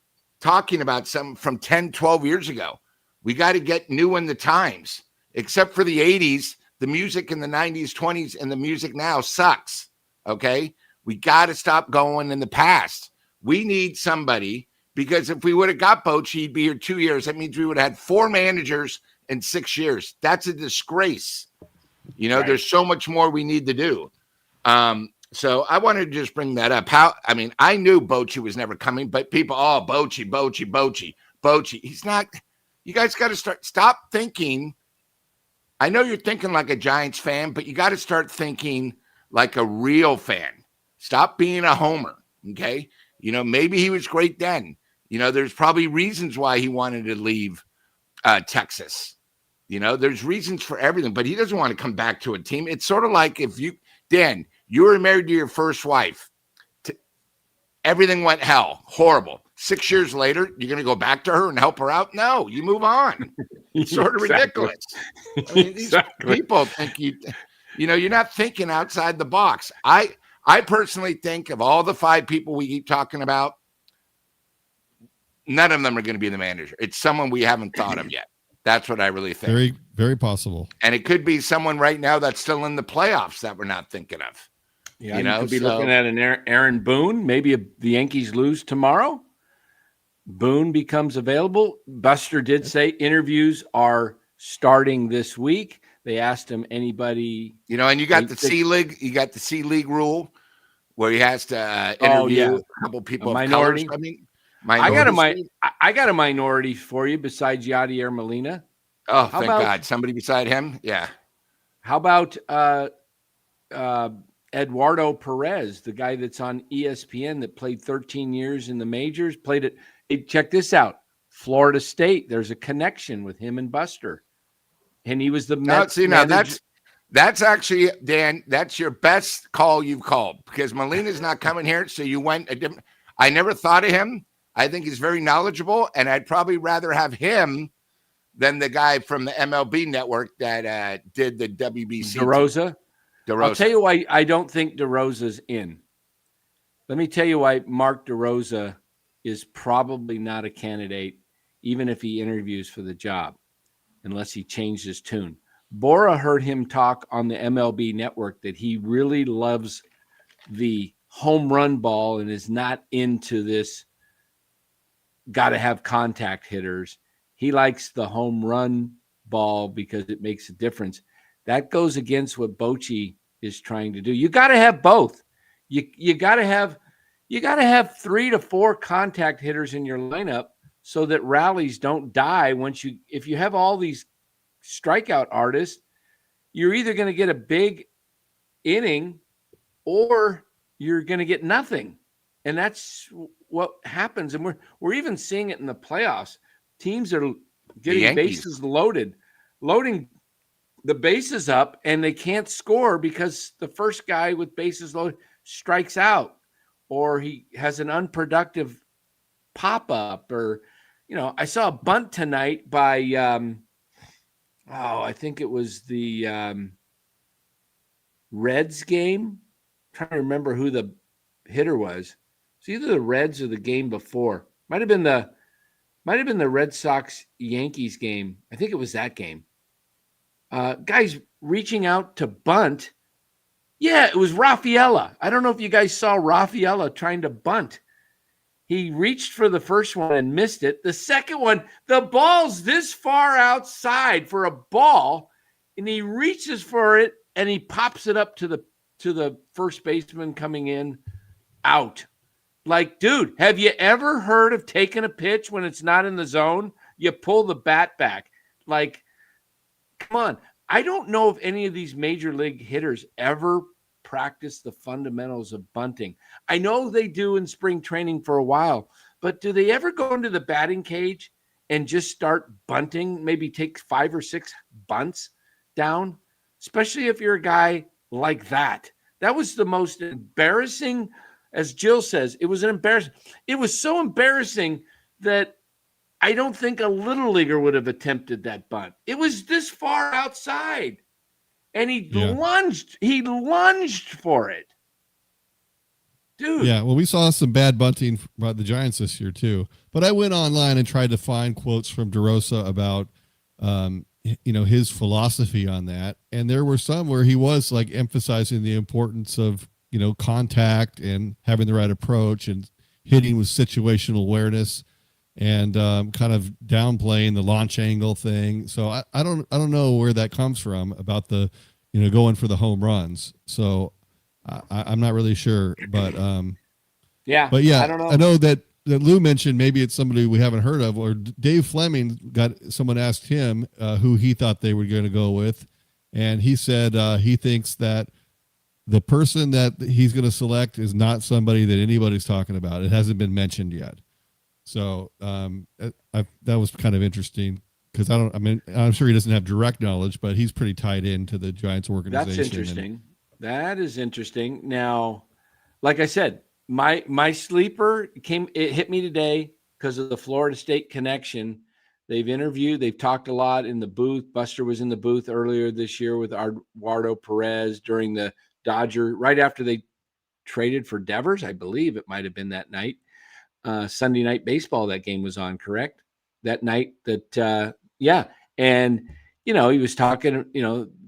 D: talking about something from 10, 12 years ago. We got to get new in the times. Except for the 80s, the music in the 90s, 20s, and the music now sucks, okay? We got to stop going in the past. We need somebody, because if we would have got Bochy, he'd be here 2 years. That means we would have had 4 managers in 6 years. That's a disgrace. Right. There's so much more we need to do. So I wanted to just bring that up. I knew Bochy was never coming, but people, Bochy. He's not. You guys got to stop thinking. I know you're thinking like a Giants fan, but you got to start thinking like a real fan. Stop being a homer, okay? Maybe he was great then. There's probably reasons why he wanted to leave Texas. There's reasons for everything, but he doesn't want to come back to a team. It's sort of like if Dan, you were married to your first wife. Everything went horrible. 6 years later, you're going to go back to her and help her out? No, you move on. It's sort of ridiculous. I mean, these people think you're not thinking outside the box. I personally think of all the 5 people we keep talking about, none of them are going to be the manager. It's someone we haven't thought of yet. That's what I really think.
C: Very, very possible.
D: And it could be someone right now that's still in the playoffs that we're not thinking of.
A: Yeah, you could be looking at an Aaron Boone. Maybe the Yankees lose tomorrow. Boone becomes available. Buster did say interviews are starting this week. They asked him anybody.
D: And you got the C League. You got the C League rule where he has to interview a couple people.
A: A minority.
D: Minority.
A: I got a minority for you besides Yadier Molina.
D: Oh, thank God. Somebody beside him? Yeah.
A: How about Eduardo Perez, the guy that's on ESPN that played 13 years in the majors, played it. Hey, check this out. Florida State. There's a connection with him and Buster. And he was the Mets manager.
D: That's actually, Dan, that's your best call you've called, because Molina's not coming here. So you went a different. I never thought of him. I think he's very knowledgeable, and I'd probably rather have him than the guy from the MLB network that did the WBC.
A: DeRosa. I'll tell you why I don't think DeRosa's in. Let me tell you why Mark DeRosa is probably not a candidate, even if he interviews for the job, unless he changed his tune. Bora heard him talk on the MLB network that he really loves the home run ball and is not into this got to have contact hitters. He likes the home run ball because it makes a difference. That goes against what Bochy is trying to do. You got to have both. You got to have 3 to 4 contact hitters in your lineup so that rallies don't die if you have all these strikeout artists, you're either going to get a big inning or you're going to get nothing. And that's what happens. And we're even seeing it in the playoffs. Teams are getting bases loading the bases up, and they can't score because the first guy with bases loaded strikes out, or he has an unproductive pop-up, or, I saw a bunt tonight by I think it was the Reds game. I'm trying to remember who the hitter was. It's either the Reds or the game before. Might have been the Red Sox Yankees game. I think it was that game. Guys reaching out to bunt. Yeah, it was Rafaela. I don't know if you guys saw Rafaela trying to bunt. He reached for the first one and missed it. The second one, the ball's this far outside for a ball, and he reaches for it and he pops it up to the first baseman coming in, out. Like, dude, have you ever heard of taking a pitch when it's not in the zone? You pull the bat back. Like, come on. I don't know if any of these major league hitters ever practice the fundamentals of bunting. I know they do in spring training for a while, but do they ever go into the batting cage and just start bunting, maybe take 5 or 6 bunts down, especially if you're a guy like that? That was the most embarrassing, as Jill says, it was an embarrassing. It was so embarrassing that I don't think a little leaguer would have attempted that bunt. It was this far outside. And he lunged for it. Dude.
C: Yeah, well, we saw some bad bunting by the Giants this year too. But I went online and tried to find quotes from DeRosa about his philosophy on that. And there were some where he was like emphasizing the importance of, contact and having the right approach and hitting with situational awareness, and kind of downplaying the launch angle thing. So I don't know where that comes from about the, going for the home runs. So I'm not really sure, but
A: yeah,
C: I don't know. I know that Lou mentioned maybe it's somebody we haven't heard of, or Dave Fleming someone asked him who he thought they were going to go with. And he said he thinks that the person that he's going to select is not somebody that anybody's talking about. It hasn't been mentioned yet. So that was kind of interesting because I'm sure he doesn't have direct knowledge, but he's pretty tied into the Giants organization.
A: That's interesting. That is interesting. Now, like I said, my sleeper it hit me today because of the Florida State connection. They've talked a lot in the booth. Buster was in the booth earlier this year with Eduardo Perez during the right after they traded for Devers. I believe it might have been that night. Sunday night baseball, that game was on, correct? That night yeah. And, he was talking,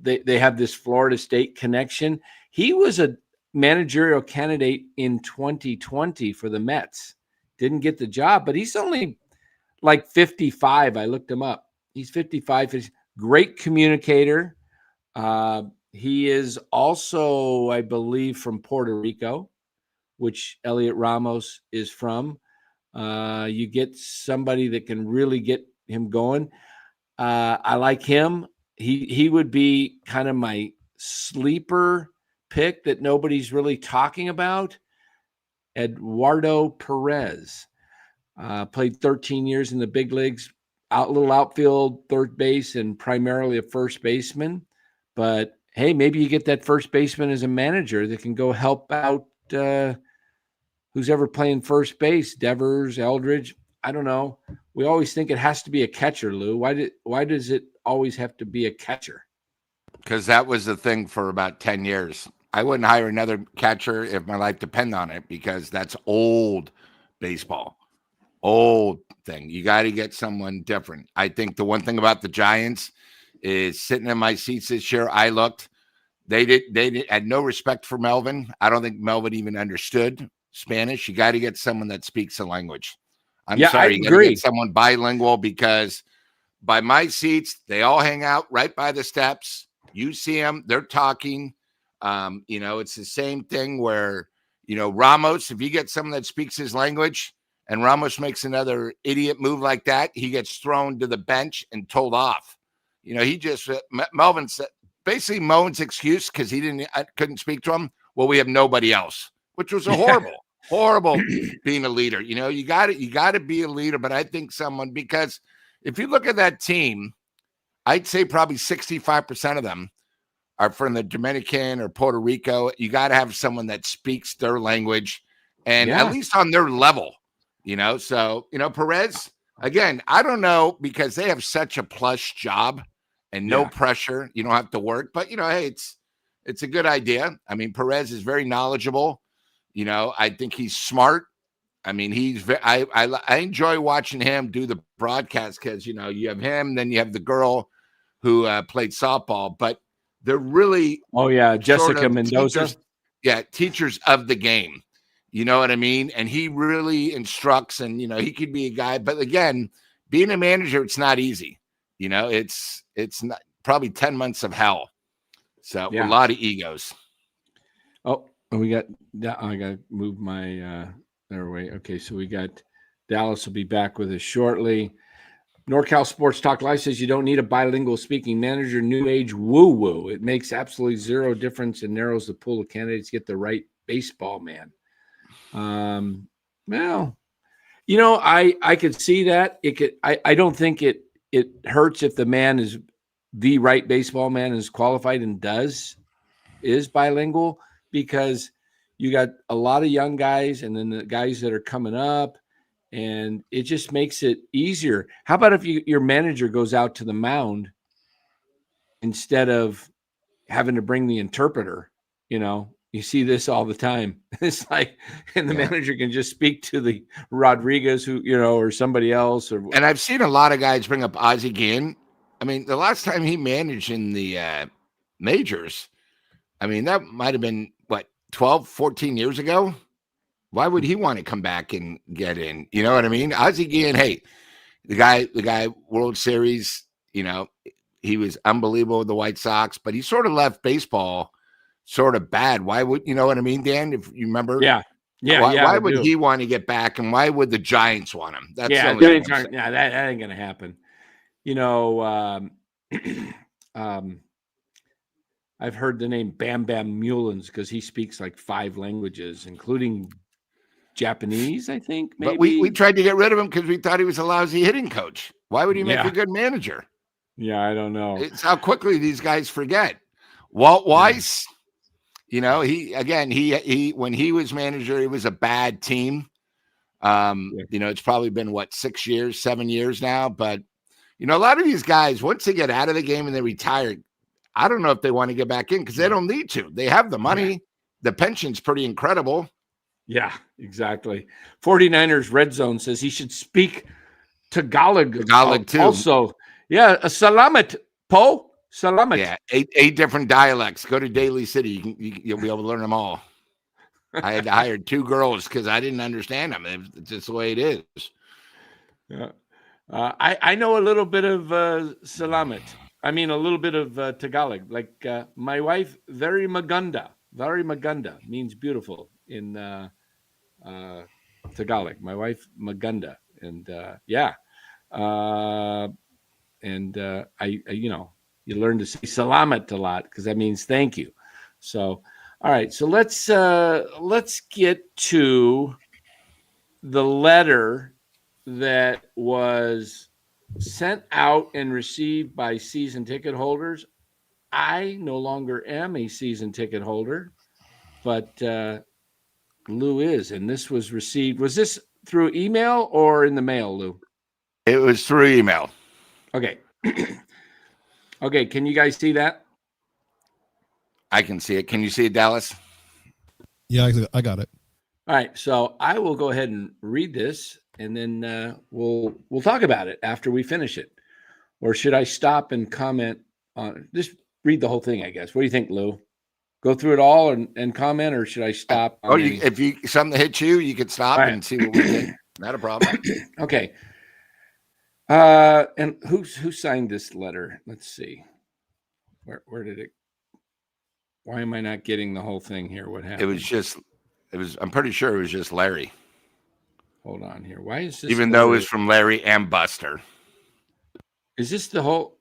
A: they have this Florida State connection. He was a managerial candidate in 2020 for the Mets. Didn't get the job, but he's only like 55. I looked him up. He's 55. He's a great communicator. He is also, I believe, from Puerto Rico, which Elliot Ramos is from. You get somebody that can really get him going. I like him. He would be kind of my sleeper pick that nobody's really talking about. Eduardo Perez played 13 years in the big leagues, little outfield, third base, and primarily a first baseman. But hey, maybe you get that first baseman as a manager that can go help out who's ever playing first base, Devers, Eldridge. I don't know. We always think it has to be a catcher, Lou. Why does it always have to be a catcher?
D: Because that was the thing for about 10 years. I wouldn't hire another catcher if my life depended on it, because that's old baseball. Old thing. You got to get someone different. I think the one thing about the Giants is, sitting in my seats this year, I looked. They had no respect for Melvin. I don't think Melvin even understood Spanish. You got to get someone that speaks the language. I'm sorry, you got to get someone bilingual, because by my seats, they all hang out right by the steps. You see them, they're talking. It's the same thing where, Ramos, if you get someone that speaks his language and Ramos makes another idiot move like that, he gets thrown to the bench and told off. Melvin said, basically Moan's excuse, because I couldn't speak to him. Well, we have nobody else, which was a horrible being a leader. You got to be a leader, but I think someone, because if you look at that team, I'd say probably 65% of them are from the Dominican or Puerto Rico. You got to have someone that speaks their language, and at least on their level, So, Perez, again, I don't know, because they have such a plush job and no pressure. You don't have to work, but, hey, it's a good idea. I mean, Perez is very knowledgeable. I think he's smart. I mean, I enjoy watching him do the broadcast, because, you have him, then you have the girl who played softball, but they're really
A: Jessica Mendoza.
D: Teachers of the game. You know what I mean? And he really instructs, and he could be a guy. But again, being a manager, it's not easy. It's not, probably 10 months of hell. So a lot of egos.
A: Oh, we got that. I got to move my their way. Okay, so we got Dallas will be back with us shortly. NorCal Sports Talk Live says you don't need a bilingual speaking manager. New age woo-woo. It makes absolutely zero difference and narrows the pool of candidates. Get the right baseball man. Well, I could see that. I don't think it hurts if the man is the right baseball man, is qualified and is bilingual, because you got a lot of young guys and then the guys that are coming up, and it just makes it easier. How about if your manager goes out to the mound instead of having to bring the interpreter? You see this all the time. It's like, and the manager can just speak to the Rodriguez who, or somebody else.
D: And I've seen a lot of guys bring up Ozzie Guillen. I mean, the last time he managed in the majors, I mean, that might have been 12, 14 years ago. Why would he want to come back and get in? You know what I mean? Ozzie Guillen, hey, the guy World Series, he was unbelievable with the White Sox, but he sort of left baseball sort of bad. Why would, you know what I mean, Dan? If you remember? Why would he want to get back, and why would the Giants want him? That's
A: that ain't gonna happen. I've heard the name Bam Bam Mullins because he speaks like 5 languages, including Japanese, I think. Maybe.
D: But we tried to get rid of him because we thought he was a lousy hitting coach. Why would he make a good manager?
A: Yeah, I don't know.
D: It's how quickly these guys forget. Walt Weiss, he when he was manager, it was a bad team. It's probably been 6 years, 7 years now. But a lot of these guys, once they get out of the game and they retire, I don't know if they want to get back in because they don't need to. They have the money. Yeah. The pension's pretty incredible.
A: Yeah, exactly. 49ers Red Zone says he should speak Tagalog
D: too.
A: Also, salamat po. Salamat.
D: Yeah, eight different dialects. Go to Daly City. You'll be able to learn them all. I had to hire 2 girls because I didn't understand them. It's just the way it is.
A: Yeah. I know a little bit of salamat. I mean, a little bit of Tagalog. Like my wife, very maganda means beautiful in Tagalog. My wife Maganda, and I you learn to say salamat a lot because that means thank you. So, all right, so let's get to the letter that was sent out and received by season ticket holders. I no longer am a season ticket holder, but Lou is, and this was received. Was this through email or in the mail, Lou?
D: It was through email.
A: Okay. Okay, can you guys see that?
D: I can see it. Can you see it, Dallas?
C: Yeah, I got it.
A: All right, so I will go ahead and read this, and then we'll talk about it after we finish it. Or should I stop and comment on it? Just read the whole thing, I guess. What do you think, Lou? Go through it all and comment, or should I stop?
D: If something hits you, you could stop and see what we think. Not a problem.
A: Okay. And who signed this letter? Let's see. Where did it? Why am I not getting the whole thing here? What happened?
D: I'm pretty sure it was just Larry.
A: Hold on here. Why is this?
D: Even though it's from Larry and Buster.
A: Is this the whole?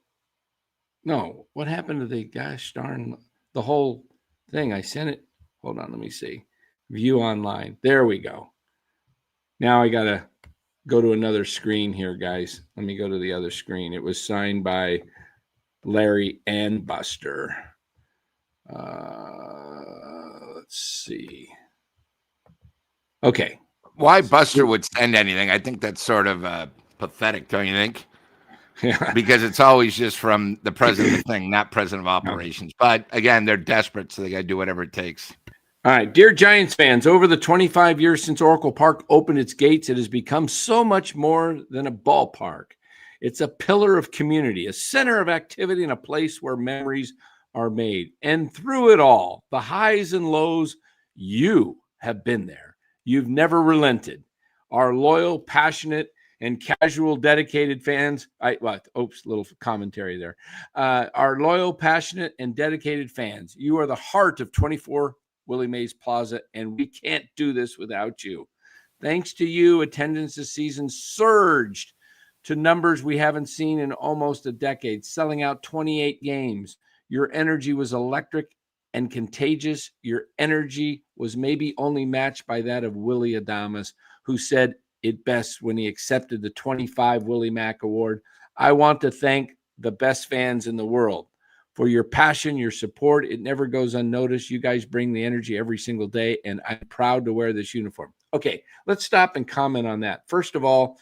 A: No. What happened to the gosh darn the whole thing? I sent it. Hold on. Let me see. View online. There we go. Now I gotta go to another screen here, guys. Let me go to the other screen. It was signed by Larry and Buster. Let's see. Okay.
D: Why Buster would send anything? I think that's sort of pathetic, don't you think?
A: Yeah.
D: Because it's always just from the president of the thing, not president of operations. But again, they're desperate, so they got to do whatever it takes.
A: All right. Dear Giants fans, over the 25 years since Oracle Park opened its gates, it has become so much more than a ballpark. It's a pillar of community, a center of activity, and a place where memories are made. And through it all, the highs and lows, you have been there. You've never relented. Our loyal, passionate, and casual, dedicated fans. Little commentary there. Our loyal, passionate, and dedicated fans. You are the heart of 24 Willie Mays Plaza, and we can't do this without you. Thanks to you, attendance this season surged to numbers we haven't seen in almost a decade, selling out 28 games. Your energy was electric and contagious. Your energy was maybe only matched by that of Willie Adames, who said it best when he accepted the 25 Willie Mack Award. I want to thank the best fans in the world for your passion, your support. It never goes unnoticed. You guys bring the energy every single day, and I'm proud to wear this uniform. Okay, let's stop and comment on that. First of all,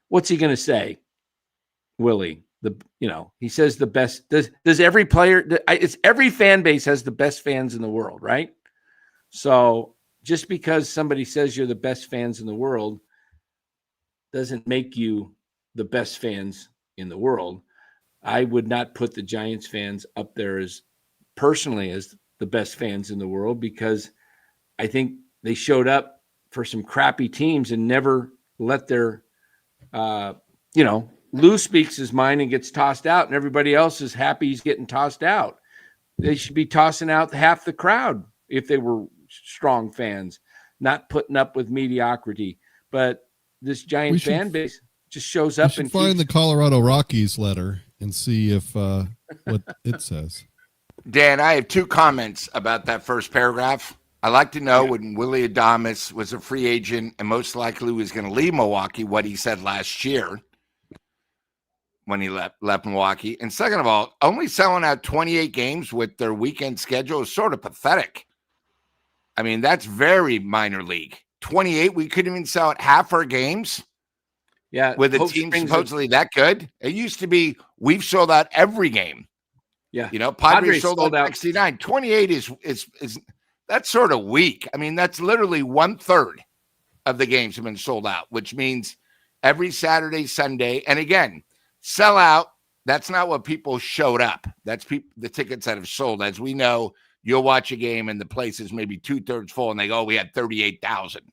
A: what's he going to say, Willie? He says the best. Does every player? It's every fan base has the best fans in the world, right? So just because somebody says you're the best fans in the world doesn't make you the best fans in the world. I would not put the Giants fans up there as the best fans in the world, because I think they showed up for some crappy teams and never let their, Lou speaks his mind and gets tossed out, and everybody else is happy he's getting tossed out. They should be tossing out half the crowd if they were strong fans, not putting up with mediocrity. But this Giant fan base just shows up and
C: find the Colorado Rockies letter and see if what it says.
D: Dan, I have two comments about that first paragraph. I'd like to know when Willie Adames was a free agent and most likely was going to leave Milwaukee, what he said last year when he left Milwaukee. And second of all, only selling out 28 games with their weekend schedule is sort of pathetic. I mean, that's very minor league. 28, we couldn't even sell out half our games.
A: Yeah,
D: with a team supposedly that good. It used to be we've sold out every game.
A: Yeah,
D: Padres sold out 69. 28 is that's sort of weak. I mean, that's literally 1/3 of the games have been sold out, which means every Saturday, Sunday, and again, sell out. That's not what people showed up. That's the tickets that have sold. As we know, you'll watch a game and the place is maybe 2/3 full, and they go, "We had 38,000."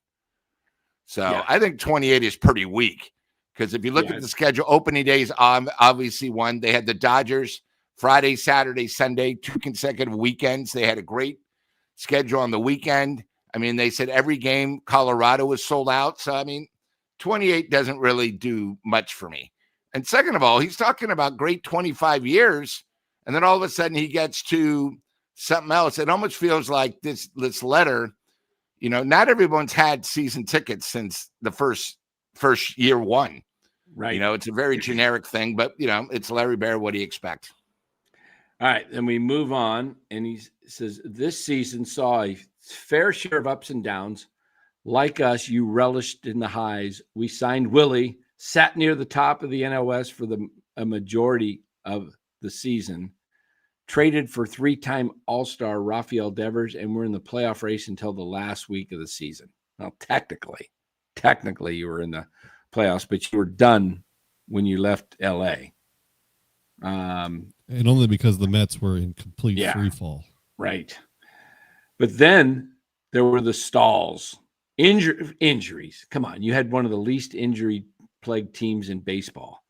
D: So I think 28 is pretty weak. Because if you look at the schedule, opening days, obviously one. They had the Dodgers Friday, Saturday, Sunday, 2 consecutive weekends. They had a great schedule on the weekend. I mean, they said every game Colorado was sold out. So, I mean, 28 doesn't really do much for me. And second of all, he's talking about great 25 years. And then all of a sudden he gets to something else. It almost feels like this letter, you know, not everyone's had season tickets since the first year one.
A: Right.
D: You know, it's a very generic thing, but, you know, it's Larry Bear. What do you expect?
A: All right. Then we move on. And he says, this season saw a fair share of ups and downs. Like us, you relished in the highs. We signed Willie, sat near the top of the NL West for a majority of the season, traded for 3-time All-Star Rafael Devers, and we're in the playoff race until the last week of the season. Well, technically you were in the playoffs, but you were done when you left LA.
C: And only because the Mets were in complete free fall.
A: Right. But then there were the stalls. Injuries. Come on. You had one of the least injury-plagued teams in baseball.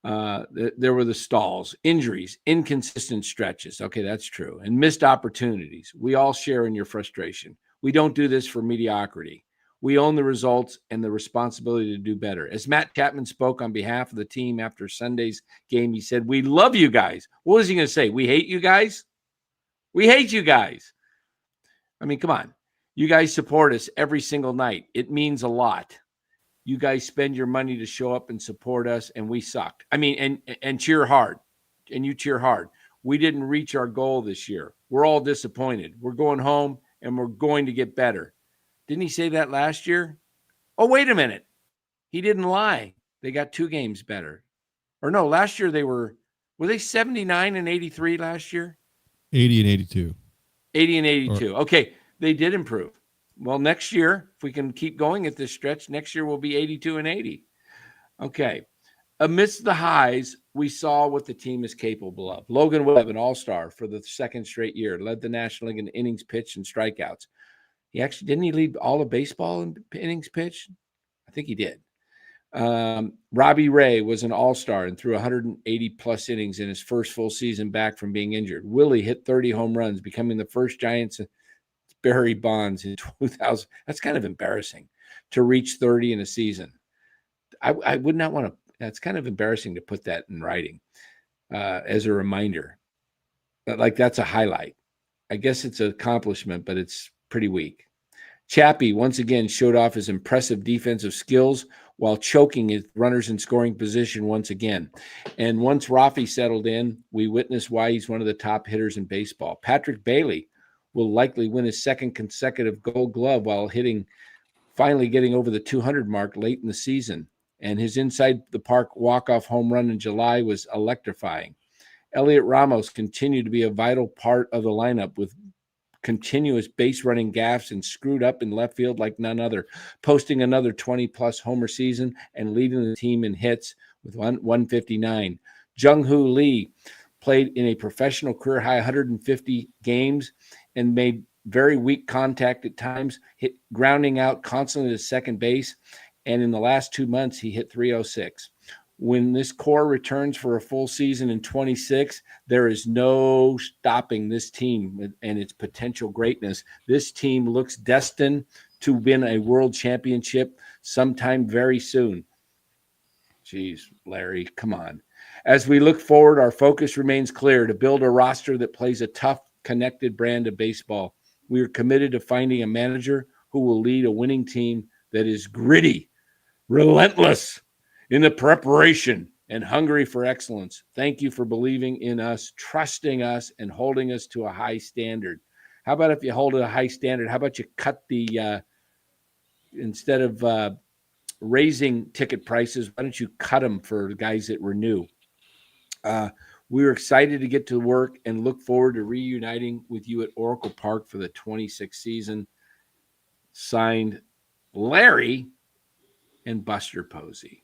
A: There were the stalls, injuries, inconsistent stretches. Okay, that's true. And missed opportunities. We all share in your frustration. We don't do this for mediocrity. We own the results and the responsibility to do better. As Matt Chapman spoke on behalf of the team after Sunday's game, he said, we love you guys. What was he going to say? We hate you guys? We hate you guys. I mean, come on. You guys support us every single night. It means a lot. You guys spend your money to show up and support us, and we sucked. I mean, and cheer hard. And you cheer hard. We didn't reach our goal this year. We're all disappointed. We're going home, and we're going to get better. Didn't he say that last year? Oh, wait a minute. He didn't lie. They got 2 games better. Or no, last year were they 79 and 83 last year?
C: 80 and 82.
A: 80 and 82. Okay, they did improve. Well, next year, if we can keep going at this stretch, next year will be 82 and 80. Okay. Amidst the highs, we saw what the team is capable of. Logan Webb, an all-star for the 2nd straight year, led the National League in innings pitched and strikeouts. Didn't he lead all of baseball in innings pitched? I think he did. Robbie Ray was an all-star and threw 180-plus innings in his first full season back from being injured. Willie hit 30 home runs, becoming the first Giants Barry Bonds in 2000. That's kind of embarrassing to reach 30 in a season. I would not want to. That's kind of embarrassing to put that in writing as a reminder. But like that's a highlight. I guess it's an accomplishment, but it's pretty weak. Chappie once again showed off his impressive defensive skills while choking his runners in scoring position once again. And once Rafi settled in, we witnessed why he's one of the top hitters in baseball. Patrick Bailey will likely win his 2nd consecutive Gold Glove while finally getting over the 200 mark late in the season. And his inside the park walk-off home run in July was electrifying. Elliot Ramos continued to be a vital part of the lineup with continuous base running gaffes and screwed up in left field like none other, posting another 20-plus homer season and leading the team in hits with 159. Jung-Hoo Lee played in a professional career-high 150 games and made very weak contact at times, grounding out constantly to second base. And in the last 2 months, he hit 306. When this core returns for a full season in 26, there is no stopping this team and its potential greatness. This team looks destined to win a world championship sometime very soon. Jeez, Larry, come on. As we look forward, our focus remains clear: to build a roster that plays a tough, connected brand of baseball. We are committed to finding a manager who will lead a winning team that is gritty, relentless in the preparation, and hungry for excellence. Thank you for believing in us, trusting us, and holding us to a high standard. How about if you hold it a high standard, how about you cut instead of raising ticket prices, why don't you cut them for the guys that renew? We're excited to get to work and look forward to reuniting with you at Oracle Park for the 26th season. Signed, Larry and Buster Posey.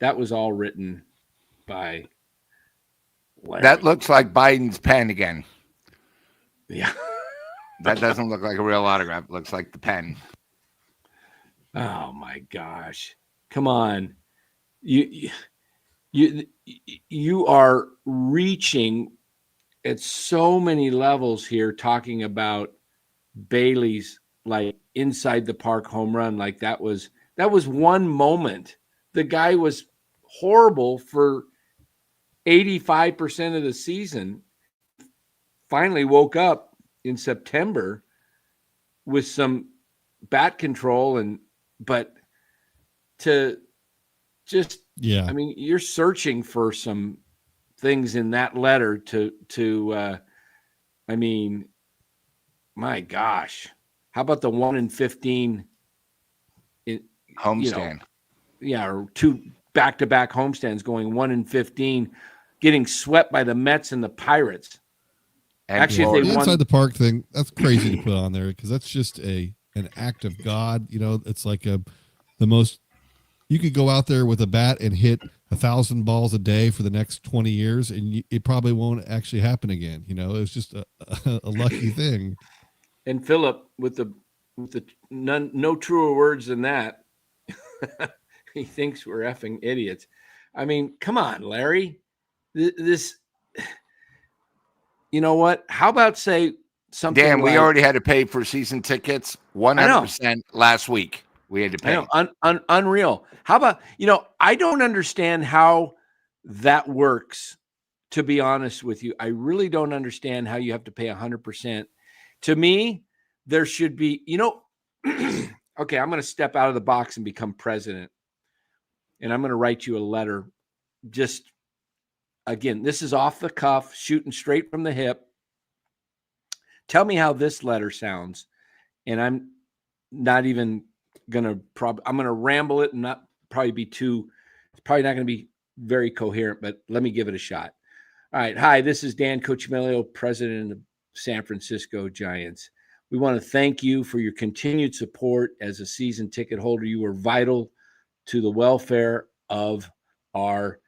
A: That was all written by Larry.
D: That looks like Biden's pen again.
A: Yeah.
D: That doesn't look like a real autograph. It looks like the pen.
A: Oh my gosh. Come on. You are reaching at so many levels here, talking about Bailey's like inside the park home run. Like that was one moment. The guy was horrible for 85% of the season. Finally woke up in September with some bat control but to just, I mean, you're searching for some things in that letter I mean, my gosh, how about the 1 in 15
D: homestand?
A: Or 2 back-to-back homestands going 1 in 15, getting swept by the Mets and the Pirates.
D: And
A: actually, if they
C: the
A: won
C: inside the park thing, that's crazy to put on there because that's just an act of God. It's like the most. You could go out there with a bat and hit 1,000 balls a day for the next 20 years, and it probably won't actually happen again. It was just a lucky thing.
A: And Philip, with the no truer words than that, he thinks we're effing idiots. I mean, come on, Larry. This, you know what? How about say something?
D: Dan, we
A: like,
D: already had to pay for season tickets 100% last week. We had to pay.
A: I know, unreal. How about, I don't understand how that works, to be honest with you. I really don't understand how you have to pay 100%. To me, there should be, okay, I'm going to step out of the box and become president. And I'm going to write you a letter. Just, again, this is off the cuff, shooting straight from the hip. Tell me how this letter sounds. And I'm not even I'm going to ramble it and not probably be it's probably not going to be very coherent, but let me give it a shot. All right. Hi, this is Dan Cochimelio, president of the San Francisco Giants. We want to thank you for your continued support as a season ticket holder. You were vital to the welfare of our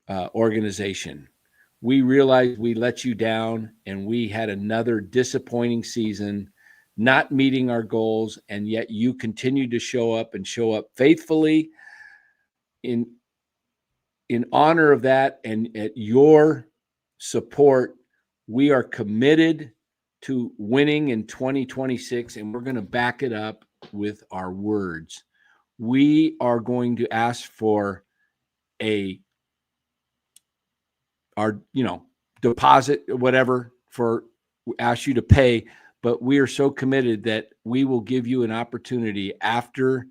A: organization. We realized we let you down and we had another disappointing season, not meeting our goals, and yet you continued to show up faithfully. In honor of that and at your support, we are committed to winning in 2026, and we're going to back it up with our words. We are going to ask for our deposit, whatever, ask you to pay, but we are so committed that we will give you an opportunity after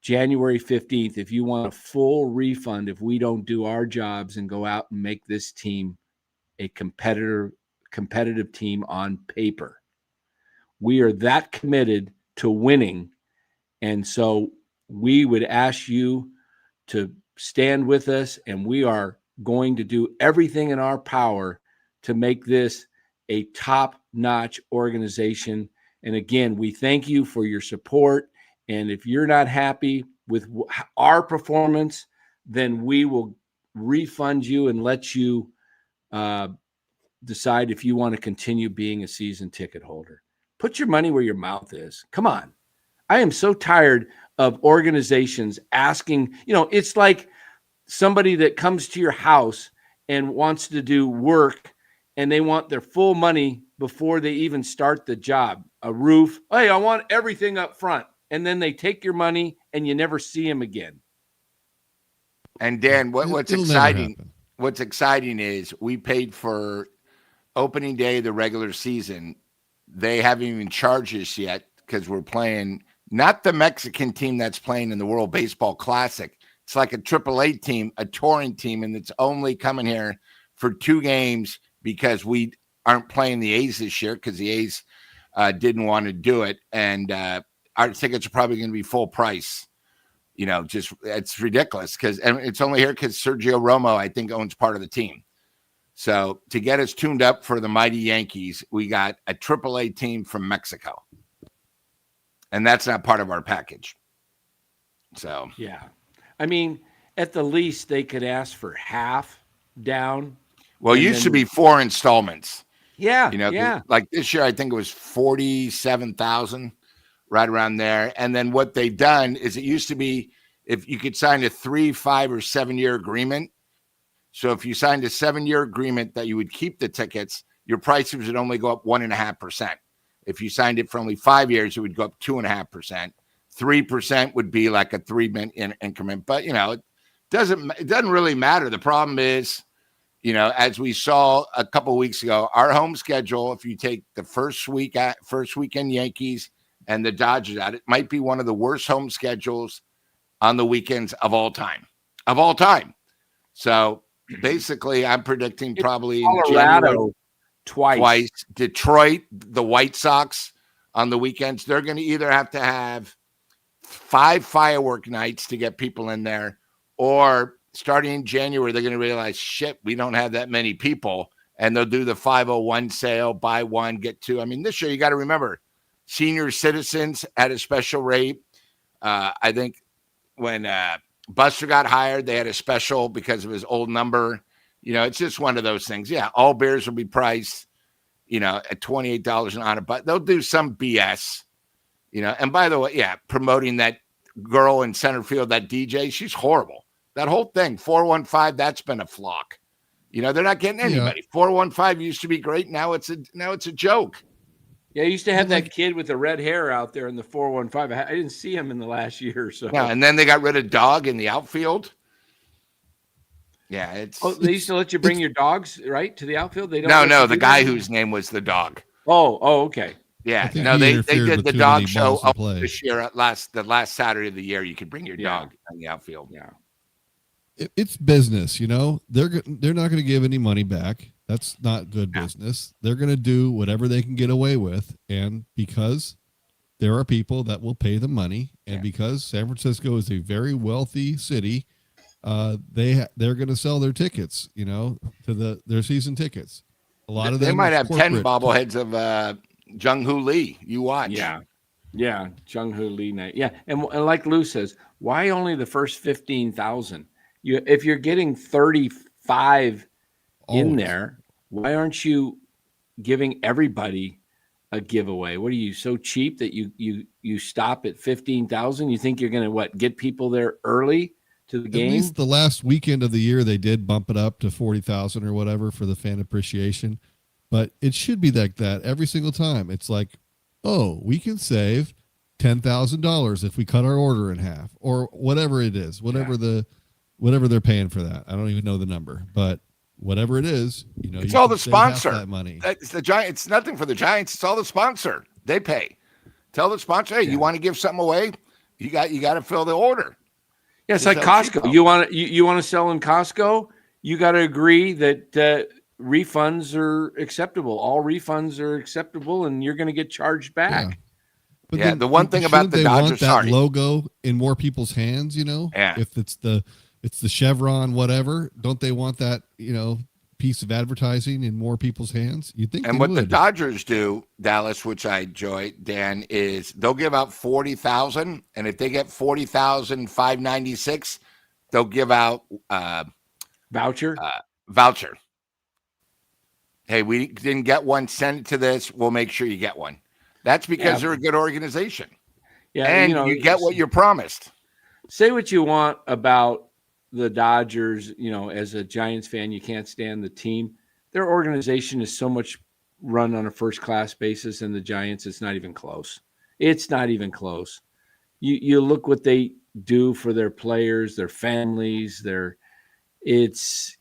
A: January 15th if you want a full refund if we don't do our jobs and go out and make this team a competitive team on paper. We are that committed to winning, and so we would ask you to stand with us, and we are going to do everything in our power to make this a top-notch organization. And again, we thank you for your support. And if you're not happy with our performance, then we will refund you and let you decide if you want to continue being a season ticket holder. Put your money where your mouth is. Come on. I am so tired of organizations asking, it's like somebody that comes to your house and wants to do work and they want their full money before they even start the job. A roof. Hey, I want everything up front. And then they take your money and you never see them again.
D: And Dan, what's exciting is we paid for opening day of the regular season. They haven't even charged us yet because we're playing not the Mexican team that's playing in the World Baseball Classic. It's like a AAA team, a touring team, and it's only coming here for 2 games because we aren't playing the A's this year because the A's didn't want to do it. And our tickets are probably going to be full price. It's ridiculous because it's only here because Sergio Romo, I think, owns part of the team. So to get us tuned up for the mighty Yankees, we got a AAA team from Mexico. And that's not part of our package. So,
A: yeah. I mean, at the least, they could ask for half down.
D: Well, it used to be 4 installments.
A: Yeah. Yeah.
D: Like this year, I think it was 47,000, right around there. And then what they've done is it used to be if you could sign a 3, 5, or 7-year agreement. So if you signed a 7-year agreement that you would keep the tickets, your prices would only go up 1.5%. If you signed it for only 5 years, it would go up 2.5%. 3% would be like a 3-month increment. But, it doesn't really matter. The problem is, as we saw a couple of weeks ago, our home schedule, if you take the first weekend Yankees and the Dodgers out, it might be one of the worst home schedules on the weekends of all time. So basically, I'm predicting probably in January, twice. Detroit, the White Sox on the weekends, they're going to either have to have 5 firework nights to get people in there, or starting in January, they're going to realize, shit, we don't have that many people, and they'll do the 501 sale, buy one, get two. I mean, this year, you got to remember, senior citizens at a special rate. I think when Buster got hired, they had a special because of his old number. It's just one of those things. Yeah, all beers will be priced, at $28 an honor, but they'll do some BS, And by the way, yeah, promoting that girl in center field, that DJ, she's horrible. That whole thing, 415, that's been a flock. They're not getting anybody. 415 used to be great. Now it's a joke.
A: Yeah, I used to have that kid with the red hair out there in the 415. I didn't see him in the last year or so.
D: Yeah, and then they got rid of Dog in the outfield. Yeah,
A: they used to let you bring your dogs, right, to the outfield? They
D: don't. No, the guy whose name was the Dog.
A: Oh, okay.
D: Yeah, no, they did the dog show this year the last Saturday of the year. You could bring your dog in the outfield.
A: Yeah.
C: It's business, they're not going to give any money back. That's not good business. They're going to do whatever they can get away with, and because there are people that will pay the money, and because San Francisco is a very wealthy city, they're going to sell their tickets, to their season tickets. A lot of them,
D: they might have 10 bobbleheads of Jung-Hoo Lee. You watch.
A: Yeah, Jung-Hoo Lee night. Yeah, and like Lou says, why only the first 15,000? If you're getting 35 in there, why aren't you giving everybody a giveaway? What are you, so cheap that you stop at 15,000? You think you're going to get people there early to the game?
C: At least the last weekend of the year, they did bump it up to 40,000 or whatever for the fan appreciation. But it should be like that every single time. It's like, oh, we can save $10,000 if we cut our order in half, or whatever it is, whatever they're paying for that. I don't even know the number, but whatever it is,
D: it's all the sponsor.
C: That money.
D: It's the Giants. It's nothing for the Giants. It's all the sponsor. They pay. Tell the sponsor, hey, you want to give something away? You got to fill the order.
A: Yeah, it's like Costco. You want to sell in Costco? You got to agree that refunds are acceptable. All refunds are acceptable, and you're going to get charged back.
C: Yeah. But
D: then, the one thing about the Dodgers,
C: want that logo in more people's hands, if it's the chevron, whatever, don't they want that, piece of advertising in more people's hands? You'd think.
D: And what the Dodgers do, Dallas, which I enjoy, Dan, is they'll give out 40,000, and if they get 40,596, they'll give out
A: voucher.
D: Voucher. Hey, we didn't get one. Send it to this. We'll make sure you get one. That's because they're a good organization. Yeah, and you get what you're promised.
A: Say what you want about the Dodgers. As a Giants fan, you can't stand the team. Their organization is so much run on a first-class basis than the Giants. It's not even close. It's not even close. You look what they do for their players, their families, it's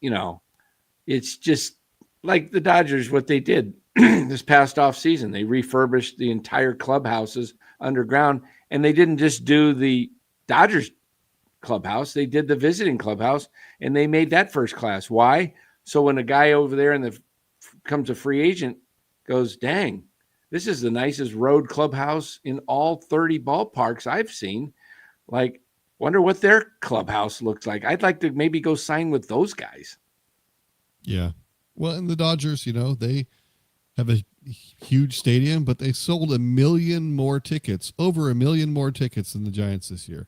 A: just like the Dodgers, what they did this past off season. They refurbished the entire clubhouses underground, and they didn't just do the Dodgers clubhouse. They did the visiting clubhouse, and they made that first class. Why? So when a guy over there comes a free agent, goes, dang, this is the nicest road clubhouse in all 30 ballparks I've seen. Like, wonder what their clubhouse looks like. I'd like to maybe go sign with those guys.
C: Yeah. Well, and the Dodgers, they have a huge stadium, but they sold over 1 million more tickets than the Giants this year.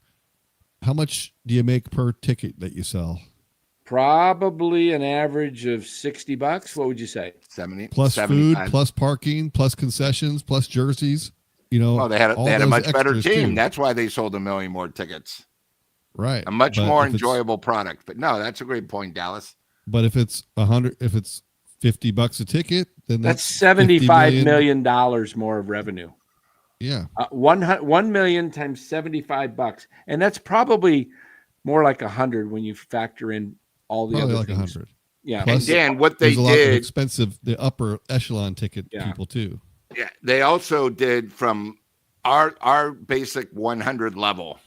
C: How much do you make per ticket that you sell?
A: Probably an average of $60. What would you say?
D: 70
C: plus
D: 75.
C: Food, plus parking, plus concessions, plus jerseys.
D: They had a much better team.
C: Too.
D: That's why they sold 1 million more tickets.
C: Right.
D: A much more enjoyable product. But no, that's a great point, Dallas.
C: But if it's $50 a ticket, then
A: That's
C: $50
A: $75 million more of revenue.
C: Yeah.
A: 1 million times $75, and that's probably more like 100 when you factor in all the
C: Probably
A: other
C: like
A: things.
C: 100.
A: Yeah.
D: And Dan, what they
C: There's a lot of
D: did,
C: expensive, the upper echelon ticket
A: Yeah.
C: people too.
D: yeah, they also did from our basic 100 level.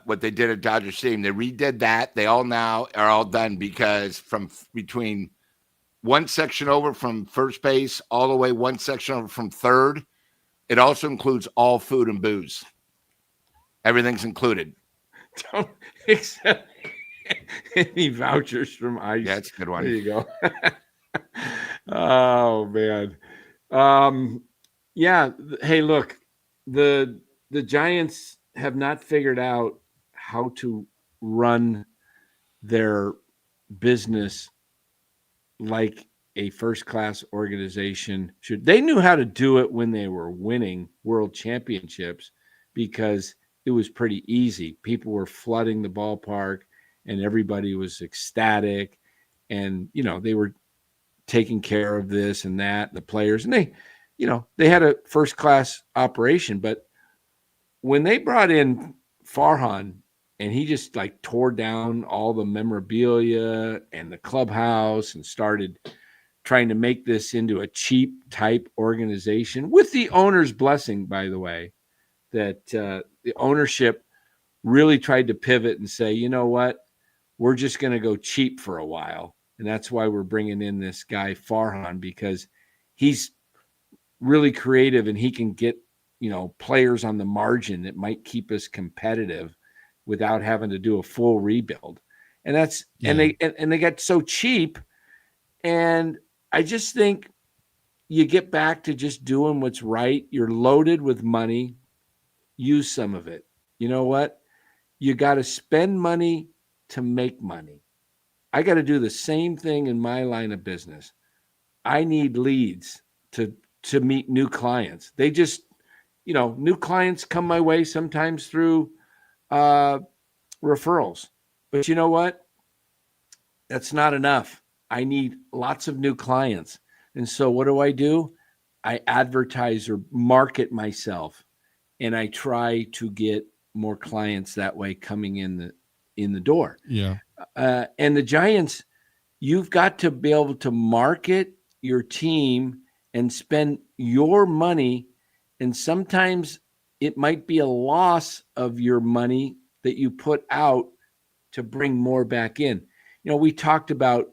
D: What they did at Dodger Stadium, they redid that. They all now are all done because from between one section over from first base all the way one section over from third, it also includes all food and booze. Everything's included.
A: Don't accept any vouchers from ICE.
D: Yeah, that's a good one.
A: There you go. Oh man. Yeah. Hey, look, the Giants have not figured out how to run their business like a first-class organization should. They knew how to do it when they were winning world championships because it was pretty easy. People were flooding the ballpark and everybody was ecstatic, and they were taking care of this and that, the players, and they had a first-class operation. But when they brought in Farhan and he just like tore down all the memorabilia and the clubhouse and started trying to make this into a cheap type organization with the owner's blessing, by the way, that the ownership really tried to pivot and say, you know what, we're just going to go cheap for a while. And that's why we're bringing in this guy Farhan, because he's really creative and he can get, players on the margin that might keep us competitive without having to do a full rebuild. And that's, and they got so cheap. And I just think you get back to just doing what's right. You're loaded with money. Use some of it. You know what? You got to spend money to make money. I got to do the same thing in my line of business. I need leads to meet new clients. They just, new clients come my way sometimes through referrals. But you know what? That's not enough. I need lots of new clients. And so what do? I advertise or market myself, and I try to get more clients that way coming in the door.
C: Yeah.
A: And the Giants, you've got to be able to market your team and spend your money. And sometimes it might be a loss of your money that you put out to bring more back in. We talked about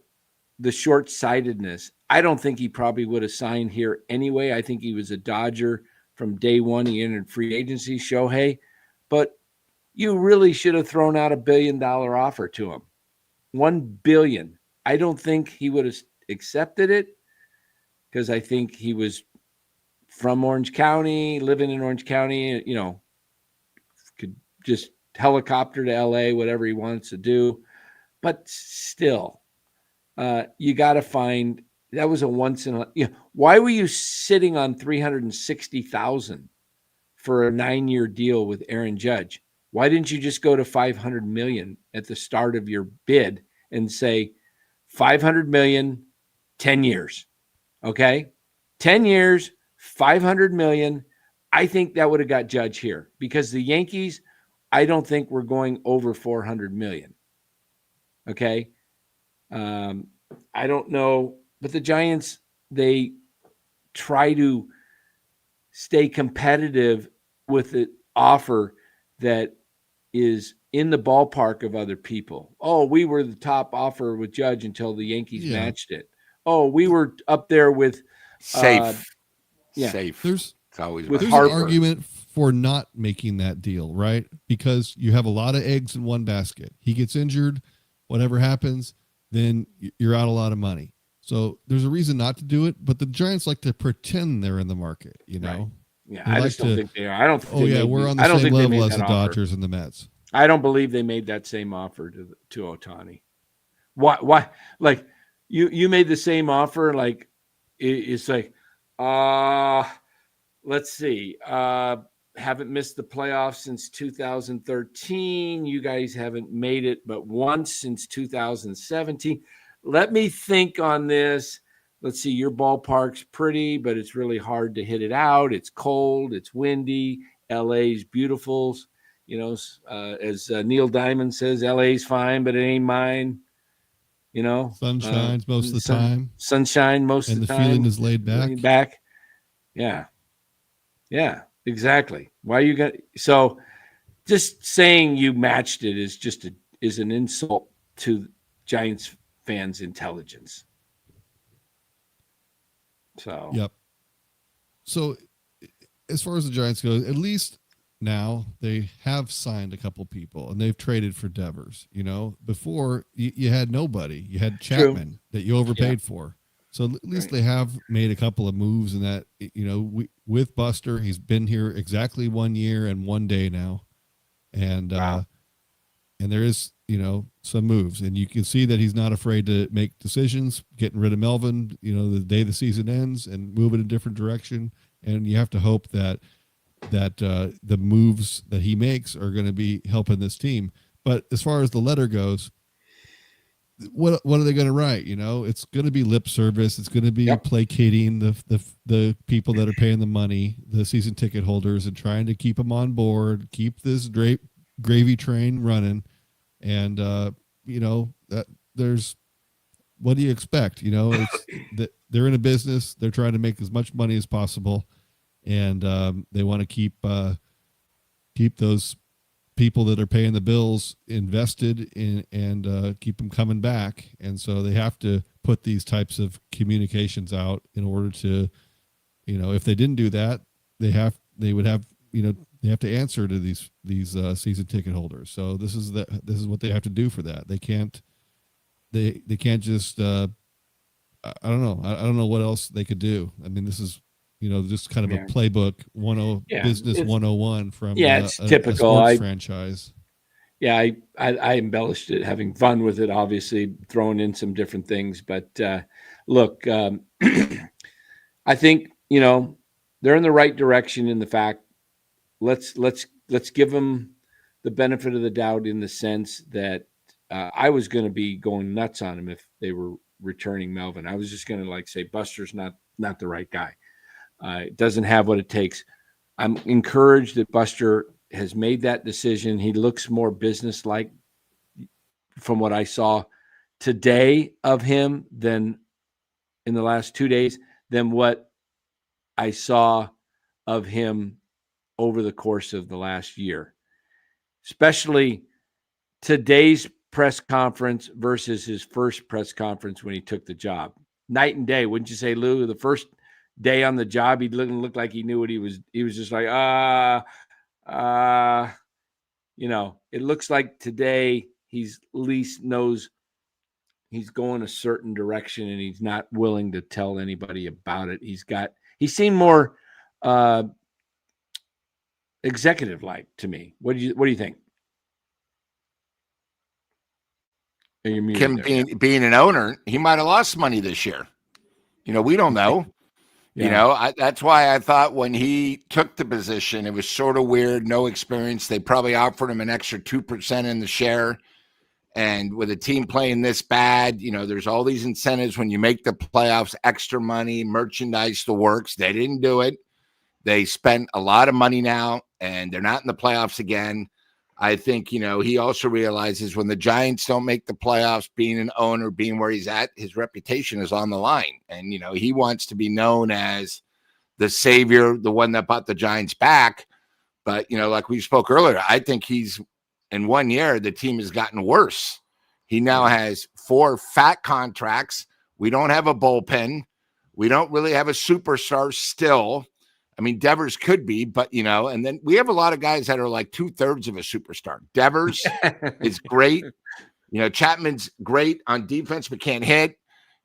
A: the short-sightedness. I don't think he probably would have signed here anyway. I think he was a Dodger from day one. He entered free agency, Shohei. But you really should have thrown out $1 billion offer to him. $1 billion. I don't think he would have accepted it because I think he was from Orange County, living in Orange County, could just helicopter to LA, whatever he wants to do. But still, you got to find, that was a once in a, why were you sitting on $360,000 for a 9-year deal with Aaron Judge? Why didn't you just go to $500 million at the start of your bid and say $500 million, 10 years? Okay. 10 years, $500 million. I think that would have got Judge here because the Yankees, I don't think we're going over $400 million. Okay. I don't know, but the Giants, they try to stay competitive with the offer that is in the ballpark of other people. Oh, we were the top offer with Judge until the Yankees matched it. Oh, we were up there with
D: safe.
C: There's
D: it's always
C: an argument for not making that deal, right? Because you have a lot of eggs in one basket. He gets injured, whatever happens, then you're out a lot of money. So there's a reason not to do it, but the Giants like to pretend they're in the market,
A: Right. Yeah,
C: I
A: just don't think they are. I don't.
C: We're on the same level as the Dodgers and the Mets.
A: I don't believe they made that same offer to Ohtani. Why? Like you made the same offer. Like it's like, let's see. Haven't missed the playoffs since 2013. You guys haven't made it but once since 2017. Let me think on this. let's see, your ballpark's pretty, but it's really hard to hit it out. It's cold, it's windy. LA's beautiful. As Neil Diamond says, LA's fine, but it ain't mine.
C: Sun shines most of the time.
A: Sunshine most of the time.
C: And the feeling is laid back.
A: Yeah. Yeah, exactly. Why you got so just saying you matched it is an insult to Giants fans' intelligence. So
C: yep. So as far as the Giants go, at least now they have signed a couple people and they've traded for Devers. Before you had nobody. You had Chapman that you overpaid for. So at least they have made a couple of moves in that. With Buster, he's been here exactly 1 year and 1 day now, and and there is some moves, and you can see that he's not afraid to make decisions, getting rid of Melvin, the day the season ends, and move in a different direction. And you have to hope that the moves that he makes are going to be helping this team. But as far as the letter goes, what are they going to write? It's going to be lip service. It's going to be placating the people that are paying the money, the season ticket holders, and trying to keep them on board, keep this gravy train running. And, that there's, what do you expect? It's that they're in a business. They're trying to make as much money as possible. And they want to keep those people that are paying the bills invested in and keep them coming back. And so they have to put these types of communications out in order to, if they didn't do that, they have to answer to these season ticket holders. So this is what they have to do for that. They can't just, I don't know. I don't know what else they could do. I mean, this is, just kind of a playbook business 101 from
A: it's typical.
C: A sports franchise.
A: Yeah, I embellished it, having fun with it, obviously throwing in some different things. But look, I think they're in the right direction in the fact. Let's give them the benefit of the doubt in the sense that I was going to be going nuts on him if they were returning Melvin. I was just going to say Buster's not the right guy. It doesn't have what it takes. I'm encouraged that Buster has made that decision. He looks more businesslike from what I saw today of him than in the last 2 days than what I saw of him over the course of the last year, especially today's press conference versus his first press conference when he took the job. Night and day, wouldn't you say, Lou? The first day on the job, he didn't look like he knew what he was just like, it looks like today he's at least knows he's going a certain direction and he's not willing to tell anybody about it. He seemed more executive like to me. What do you think?
D: Kim being an owner, he might have lost money this year. We don't know. That's why I thought when he took the position, it was sort of weird, no experience. They probably offered him an extra 2% in the share. And with a team playing this bad, there's all these incentives when you make the playoffs, extra money, merchandise, the works. They didn't do it. They spent a lot of money now, and they're not in the playoffs again. I think, he also realizes when the Giants don't make the playoffs, being an owner, being where he's at, his reputation is on the line. And, he wants to be known as the savior, the one that brought the Giants back. But, like we spoke earlier, I think in 1 year, the team has gotten worse. He now has 4 fat contracts. We don't have a bullpen. We don't really have a superstar still. I mean, Devers could be, but, and then we have a lot of guys that are like 2/3 of a superstar. Devers is great. Chapman's great on defense, but can't hit.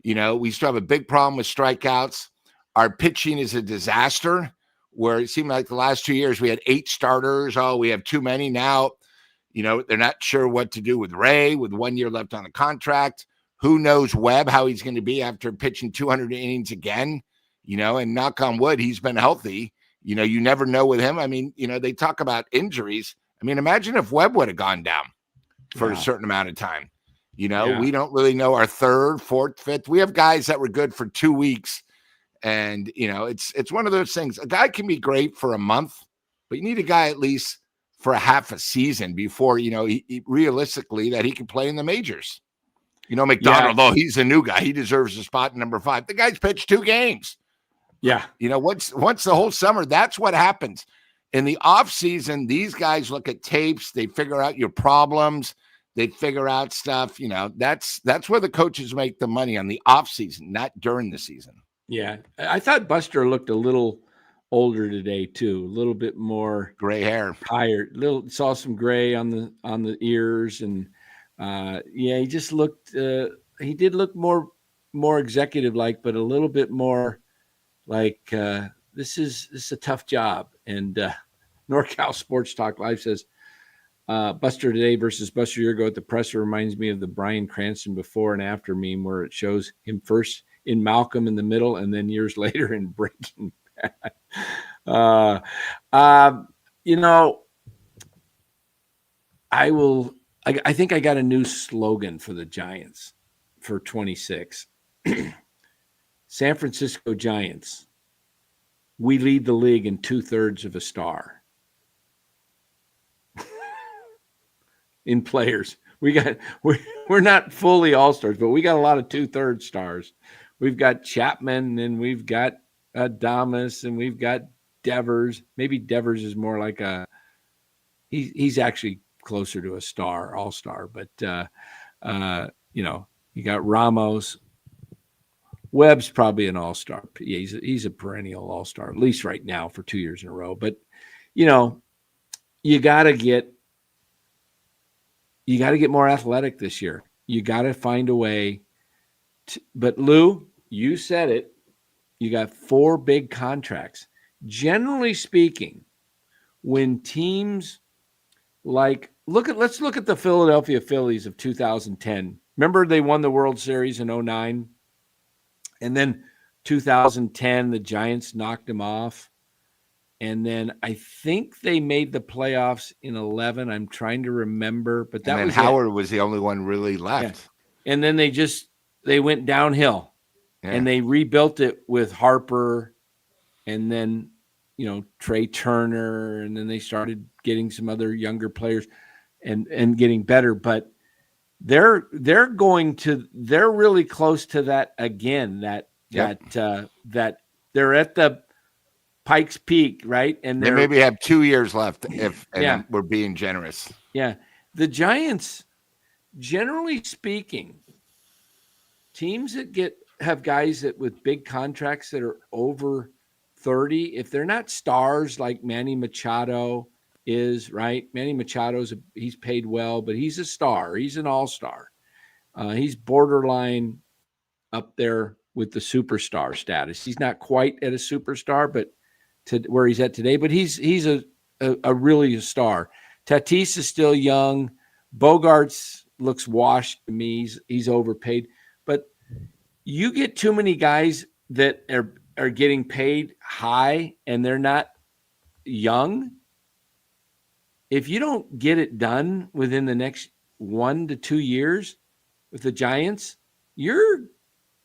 D: We still have a big problem with strikeouts. Our pitching is a disaster, where it seemed like the last 2 years we had 8 starters. Oh, we have too many now. They're not sure what to do with Ray with 1 year left on the contract. Who knows Webb, how he's going to be after pitching 200 innings again. And knock on wood, he's been healthy. You never know with him. I mean, they talk about injuries. I mean, imagine if Webb would have gone down for a certain amount of time.
A: Yeah.
D: We don't really know our third, fourth, fifth. We have guys that were good for 2 weeks. And, it's one of those things. A guy can be great for a month, but you need a guy at least for a half a season before, he realistically that he can play in the majors. McDonald, though he's a new guy, he deserves a spot in number 5. The guy's pitched 2 games.
A: Yeah.
D: Once the whole summer, that's what happens. In the off season, these guys look at tapes, they figure out your problems, they figure out stuff. That's where the coaches make the money, on the off season, not during the season.
A: Yeah. I thought Buster looked a little older today too, a little bit more
D: gray hair,
A: tired. Saw some gray on the ears, and he just looked. He did look more executive like, but a little bit more like this is a tough job. And NorCal Sports Talk Live says Buster today versus Buster a year ago at the presser reminds me of the Bryan Cranston before and after meme, where it shows him first in Malcolm in the Middle and then years later in Breaking Bad. I think I got a new slogan for the Giants for 26. San Francisco Giants, we lead the league in 2/3 of a star. In players. We're not fully all-stars, but we got a lot of 2/3 stars. We've got Chapman, and we've got Adames, and we've got Devers. Maybe Devers is more like he's actually closer to a star, all-star, but you got Ramos. Webb's probably an all-star. Yeah, he's a perennial all-star, at least right now for 2 years in a row. But you got to get more athletic this year. You got to find a way. But Lou, you said it. You got 4 big contracts. Generally speaking, when teams let's look at the Philadelphia Phillies of 2010. Remember they won the World Series in 2009? And then 2010, the Giants knocked them off. And then I think they made the playoffs in 2011. I'm trying to remember, but that was
D: Howard was the only one really left.
A: Yeah. And then they went downhill, and they rebuilt it with Harper, and then Trey Turner, and then they started getting some other younger players, and getting better. But they're really close to that again. That they're at the Pikes Peak, right? And
D: they maybe have 2 years left if we're being generous.
A: Yeah, the Giants, generally speaking, teams that have guys that with big contracts that are over 30, if they're not stars like Manny Machado is, right? Manny Machado's he's paid well, but he's a star. He's an all-star. He's borderline up there with the superstar status. He's not quite at a superstar, but to where he's at today. But he's really a star. Tatis is still young. Bogarts looks washed to me. He's overpaid. But you get too many guys that are getting paid high and they're not young. If you don't get it done within the next 1 to 2 years with the Giants, you're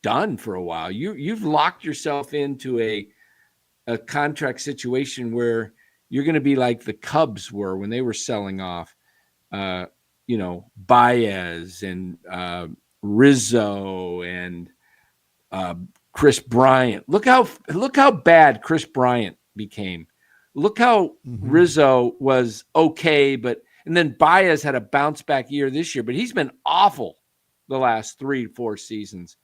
A: done for a while. You've locked yourself into a contract situation where you're going to be like the Cubs were when they were selling off, Baez and Rizzo and Chris Bryant. Look how bad Chris Bryant became. Look how Rizzo was okay, and then Baez had a bounce back year this year, but he's been awful the last 3-4 seasons.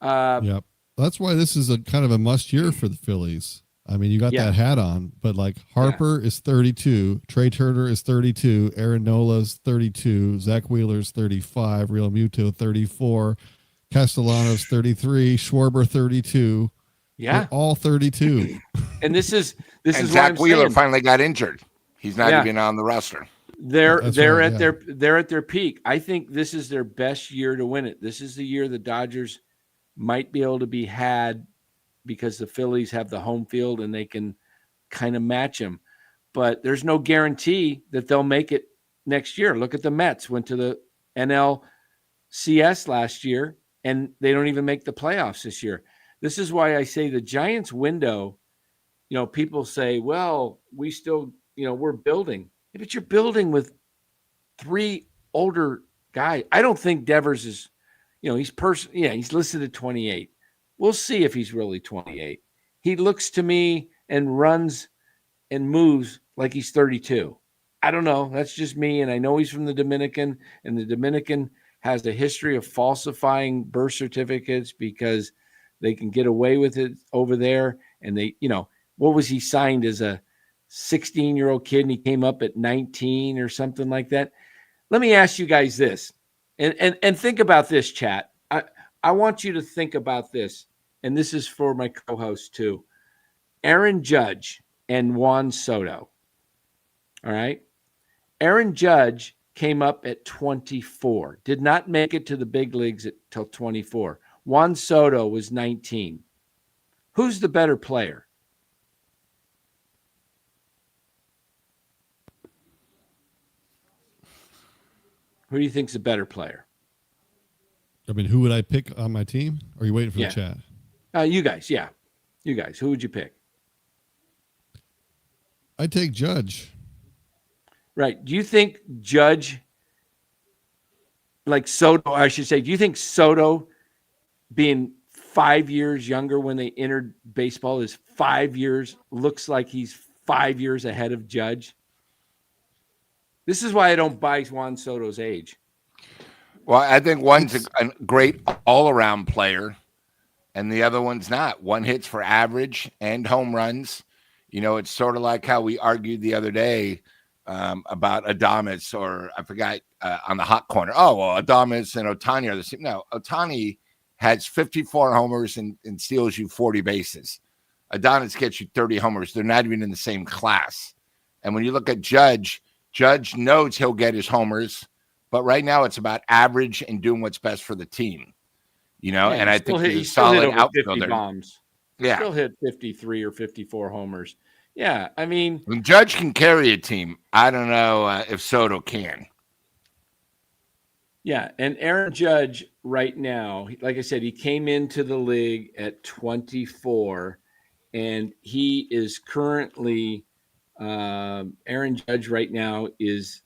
C: Yep. That's why this is a kind of a must year for the Phillies. I mean, you got that hat on, but like Harper is 32, Trey Turner is 32, Aaron Nola's 32, Zach Wheeler's 35, Real Muto 34, Castellanos 33, Schwarber 32.
A: Yeah,
C: they're all 32.
A: And this is
D: Zach Wheeler finally got injured. He's not even on the roster.
A: They're at their peak. I think this is their best year to win it. This is the year the Dodgers might be able to be had because the Phillies have the home field and they can kind of match them. But there's no guarantee that they'll make it next year. Look at the Mets, went to the NL CS last year, and they don't even make the playoffs this year. This is why I say the Giants window, people say, well, we still, we're building. Yeah, but you're building with 3 older guys. I don't think Devers is, he's listed at 28. We'll see if he's really 28. He looks to me and runs and moves like he's 32. I don't know. That's just me. And I know he's from the Dominican, and the Dominican has a history of falsifying birth certificates because they can get away with it over there. And they, what was he signed as a 16-year-old kid, and he came up at 19 or something like that? Let me ask you guys this, and think about this, chat. I want you to think about this, and this is for my co-host too. Aaron Judge and Juan Soto. All right. Aaron Judge came up at 24, did not make it to the big leagues until 24. Juan Soto was 19. Who's the better player? Who do you think's a better player?
C: I mean, who would I pick on my team? Or are you waiting for the chat?
A: You guys, yeah. You guys, who would you pick?
C: I'd take Judge.
A: Right. Do you think Judge, like Soto, I should say, do you think Soto being 5 years younger when they entered baseball is 5 years, looks like he's 5 years ahead of Judge? This is why I don't buy Juan Soto's age.
D: Well, I think one's a great all-around player, and the other one's not. One hits for average and home runs. It's sort of like how we argued the other day about Adames, or I forgot, on the hot corner. Oh, well, Adames and Ohtani are the same. No, Ohtani has 54 homers and steals you 40 bases. Adames gets you 30 homers. They're not even in the same class. And when you look at Judge knows he'll get his homers, but right now it's about average and doing what's best for the team. And I think he's a solid outfielder.
A: Bombs.
D: Yeah.
A: Still hit 53 or 54 homers. Yeah, I mean,
D: when Judge can carry a team, I don't know if Soto can.
A: Yeah, and Aaron Judge right now, like I said, he came into the league at 24, and he is currently Aaron Judge right now is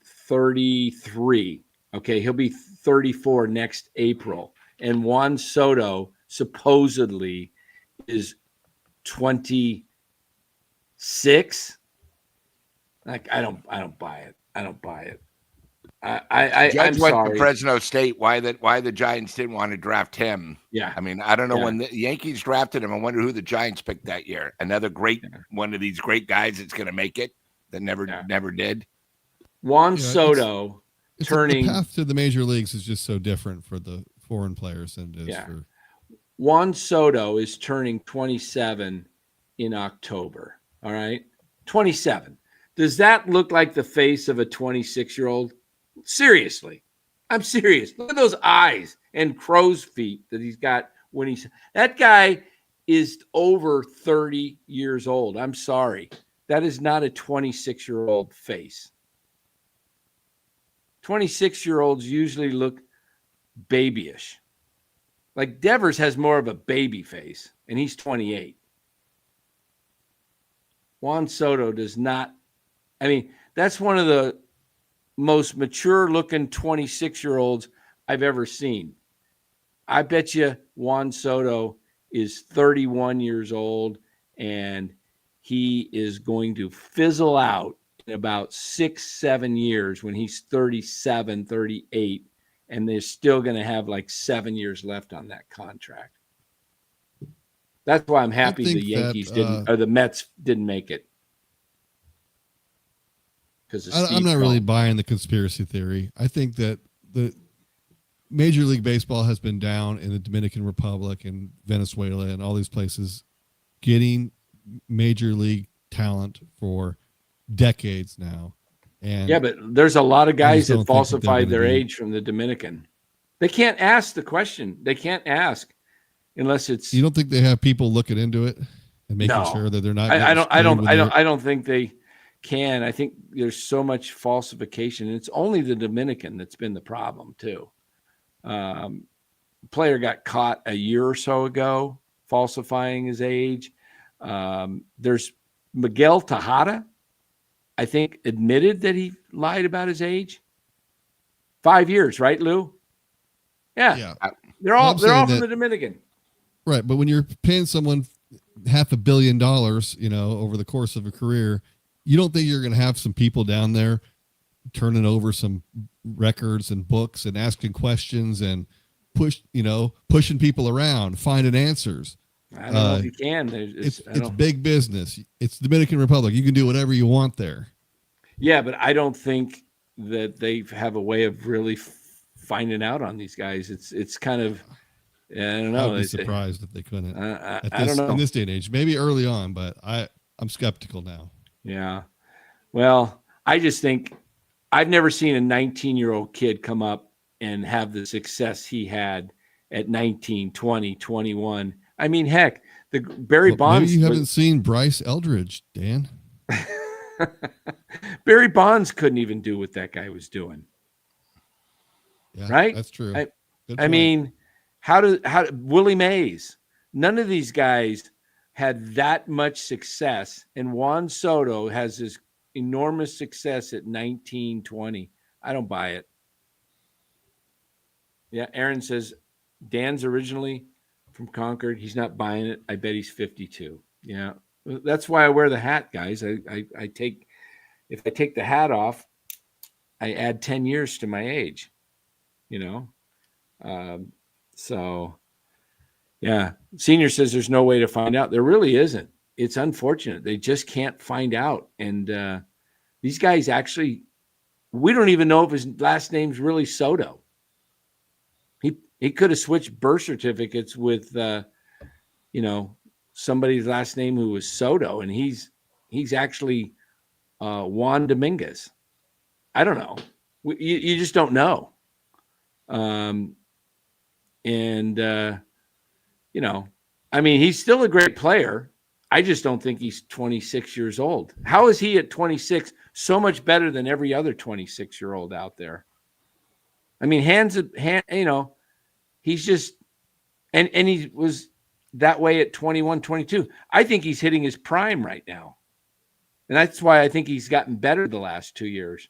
A: 33. Okay, he'll be 34 next April, and Juan Soto supposedly is 26. Like, I don't buy it. I don't buy it.
D: Judge
A: I'm
D: went
A: sorry.
D: to Fresno State. Why the Giants didn't want to draft him?
A: Yeah.
D: I mean, I don't know when the Yankees drafted him. I wonder who the Giants picked that year. Another great one of these great guys that's going to make it that never did.
A: Juan Soto turning
C: the path to the major leagues is just so different for the foreign players than it is for.
A: Juan Soto is turning 27 in October. All right, 27. Does that look like the face of a 26-year-old? Seriously, I'm serious. Look at those eyes and crow's feet that he's got when he's – that guy is over 30 years old. I'm sorry. That is not a 26-year-old face. 26-year-olds usually look babyish. Like Devers has more of a baby face, and he's 28. Juan Soto does not – I mean, that's one of the most mature-looking 26-year-olds I've ever seen. I bet you Juan Soto is 31 years old, and he is going to fizzle out in about 6-7 years when he's 37, 38, and they're still going to have like 7 years left on that contract. That's why I'm happy the Yankees didn't, or the Mets didn't make it.
C: I'm not really buying the conspiracy theory. I think that the Major League Baseball has been down in the Dominican Republic and Venezuela and all these places getting major league talent for decades now. And
A: yeah, but there's a lot of guys that falsified their age from the Dominican. They can't ask the question. They can't ask unless it's.
C: You don't think they have people looking into it and making sure that they're not?
A: I don't think they can. I think there's so much falsification. And it's only the Dominican that's been the problem too. Player got caught a year or so ago falsifying his age. There's Miguel Tejada, I think, admitted that he lied about his age. 5 years, right, Lou? Yeah. They're all from the Dominican.
C: Right, but when you're paying someone $500 million, over the course of a career, you don't think you're going to have some people down there turning over some records and books and asking questions and pushing people around, finding answers.
A: I don't know if you can.
C: It's big business. It's Dominican Republic. You can do whatever you want there.
A: Yeah, but I don't think that they have a way of really finding out on these guys. It's kind of, I don't know.
C: I'd be surprised if they couldn't.
A: I don't know.
C: In this day and age, maybe early on, but I'm skeptical now.
A: Yeah. Well, I just think I've never seen a 19-year-old kid come up and have the success he had at 19, 20, 21. I mean, heck, the Barry Bonds.
C: Maybe you haven't seen Bryce Eldridge, Dan.
A: Barry Bonds couldn't even do what that guy was doing.
C: Yeah,
A: right?
C: That's true.
A: I mean, how Willie Mays? None of these guys had that much success, and Juan Soto has this enormous success at 19, 20. I don't buy it. Yeah, Aaron says Dan's originally from Concord. He's not buying it. I bet he's 52. Yeah, that's why I wear the hat, guys. If I take the hat off, I add 10 years to my age. So yeah. Senior says there's no way to find out. There really isn't. It's unfortunate. They just can't find out. And these guys actually, we don't even know if his last name's really Soto. He could have switched birth certificates with, somebody's last name who was Soto, and he's actually Juan Dominguez. I don't know. You just don't know. I mean, he's still a great player. I just don't think he's 26 years old. How is he at 26 so much better than every other 26-year-old out there? I mean, he's just, and he was that way at 21, 22. I think he's hitting his prime right now. And that's why I think he's gotten better the last 2 years.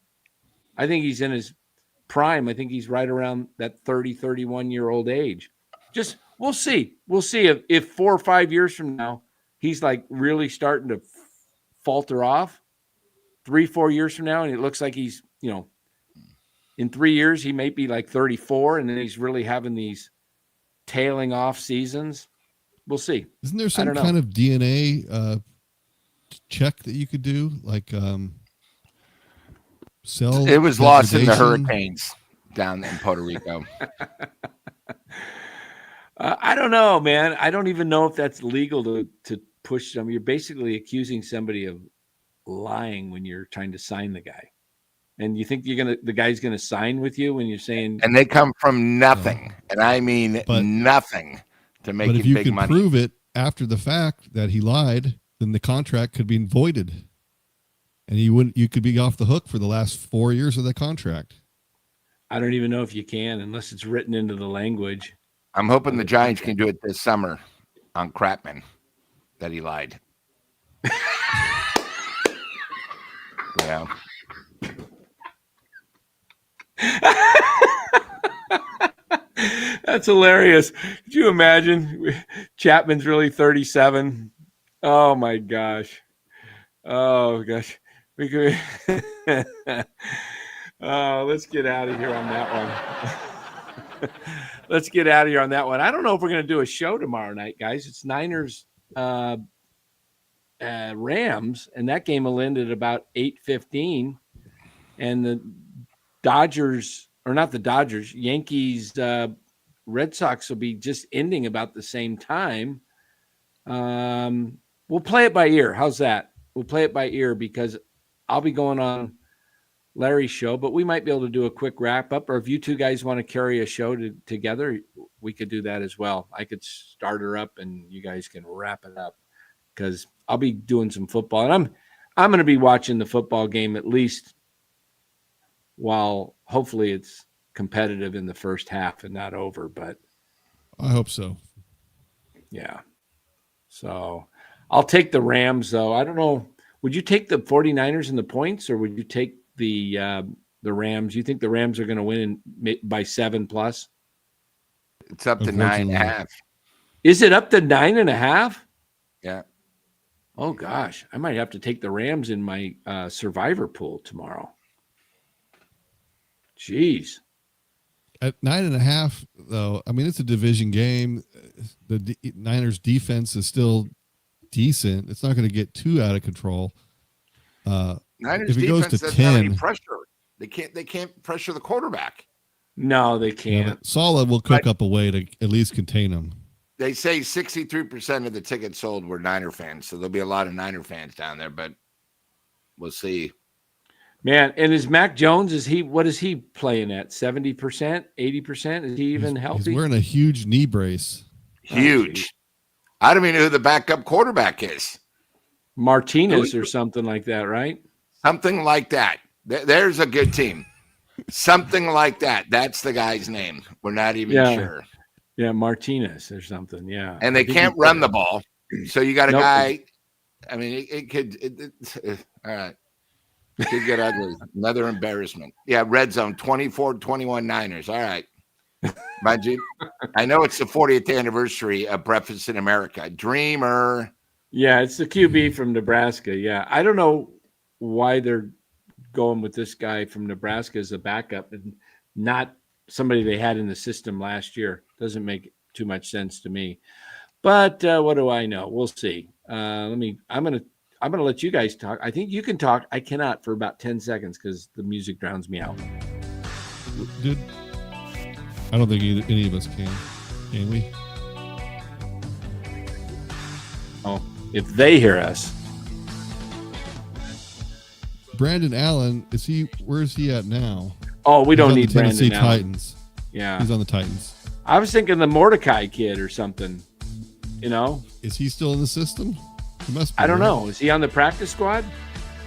A: I think he's in his prime. I think he's right around that 30, 31-year-old age. Just, we'll see. We'll see if 4 or 5 years from now, he's like really starting to falter off. 3, 4 years from now, and it looks like he's, in 3 years, he may be like 34, and then he's really having these tailing off seasons. We'll see.
C: Isn't there some kind of DNA check that you could do? Like cell
D: It was lost in the hurricanes down in Puerto Rico.
A: I don't know, man. I don't even know if that's legal to push them. You're basically accusing somebody of lying when you're trying to sign the guy. And you think the guy's gonna sign with you when you're saying,
D: and they come from nothing, and I mean nothing, to make
C: it big money. But if you can prove it after the fact that he lied, then the contract could be voided, and you could be off the hook for the last 4 years of the contract.
A: I don't even know if you can, unless it's written into the language.
D: I'm hoping the Giants can do it this summer on Crapman that he lied. Yeah.
A: That's hilarious. Could you imagine? Chapman's really 37. Oh my gosh. Oh gosh. We could. Let's get out of here on that one. Let's get out of here on that one. I don't know if we're going to do a show tomorrow night, guys. It's Niners Rams, and that game will end at about 8:15. And the Dodgers, or not the Dodgers, Yankees, Red Sox will be just ending about the same time. We'll play it by ear. How's that? We'll play it by ear because I'll be going on Larry's show, but we might be able to do a quick wrap up. Or if you two guys want to carry a show together, we could do that as well. I could start her up and you guys can wrap it up because I'll be doing some football, and I'm going to be watching the football game at least while hopefully it's competitive in the first half and not over. But
C: I hope so.
A: yeah. So I'll take the Rams, though. I don't know. Would you take the 49ers in the points, or would you take the Rams? You think the Rams are going to win by 7+?
D: It's up to 9.5.
A: Is it up to 9.5?
D: Yeah.
A: Oh gosh, I might have to take the Rams in my survivor pool tomorrow. Jeez.
C: At 9.5, though, I mean, it's a division game. The Niners defense is still decent. It's not going to get too out of control.
D: Niners
C: if it
D: defense
C: goes to
D: doesn't
C: 10,
D: have any pressure. They can't pressure the quarterback.
A: No, they can't.
C: Saleh will cook up a way to at least contain them.
D: They say 63% of the tickets sold were Niner fans, so there'll be a lot of Niner fans down there, but we'll see.
A: Man, and is Mac Jones, what is he playing at? 70%, 80%? Is he even healthy?
C: He's wearing a huge knee brace.
D: Huge. I don't even know who the backup quarterback is.
A: Martinez or something like that, right?
D: Something like that. There's a good team. Something like that. That's the guy's name. We're not even sure.
A: Yeah, Martinez or something. Yeah.
D: And they can't run the ball. So you got a guy. I mean, it could. All right. It could get ugly. Another embarrassment. Yeah, red zone, 24-21 Niners. All right. Mind you, I know it's the 40th anniversary of Breakfast in America. Dreamer.
A: Yeah, it's the QB from Nebraska. Yeah. I don't know why they're going with this guy from Nebraska as a backup and not somebody they had in the system last year. Doesn't make too much sense to me. But what do I know? We'll see. I'm gonna let you guys talk. I think you can talk. I cannot for about 10 seconds because the music drowns me out.
C: Dude, I don't think any of us can we?
A: Oh, if they hear us.
C: Brandon Allen, where is he at now?
A: Oh, we don't need
C: the Tennessee
A: Brandon Allen.
C: Titans.
A: Yeah.
C: He's on the Titans.
A: I was thinking the Mordecai kid or something.
C: Is he still in the system? He must be.
A: I don't know. Is he on the practice squad?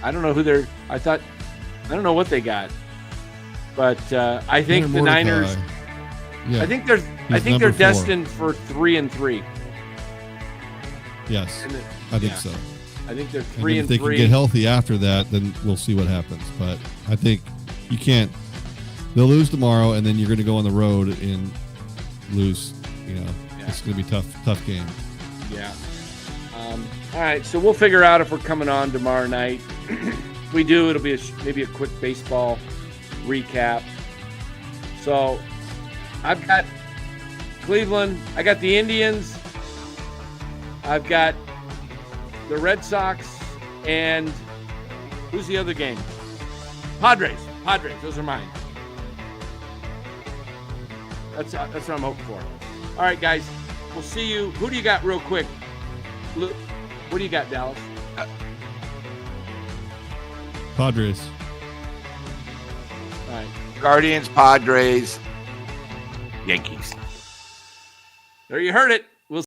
A: I don't know who they're. I don't know what they got. But I think the Niners. Yeah. I think they're destined for 3-3.
C: Yes, I think so.
A: I think they're 3-3.
C: If they can get healthy after that, then we'll see what happens. But I think you can't. They'll lose tomorrow, and then you're going to go on the road and lose. It's going to be tough game.
A: Yeah. All right, so we'll figure out if we're coming on tomorrow night. If we do, it'll be maybe a quick baseball recap. So I've got Cleveland. I got the Indians. I've got the Red Sox. And who's the other game? Padres. Those are mine. That's what I'm hoping for. All right, guys. We'll see you. Who do you got real quick? What do you got, Dallas?
C: Padres.
A: All right.
D: Guardians, Padres, Yankees.
A: There you heard it.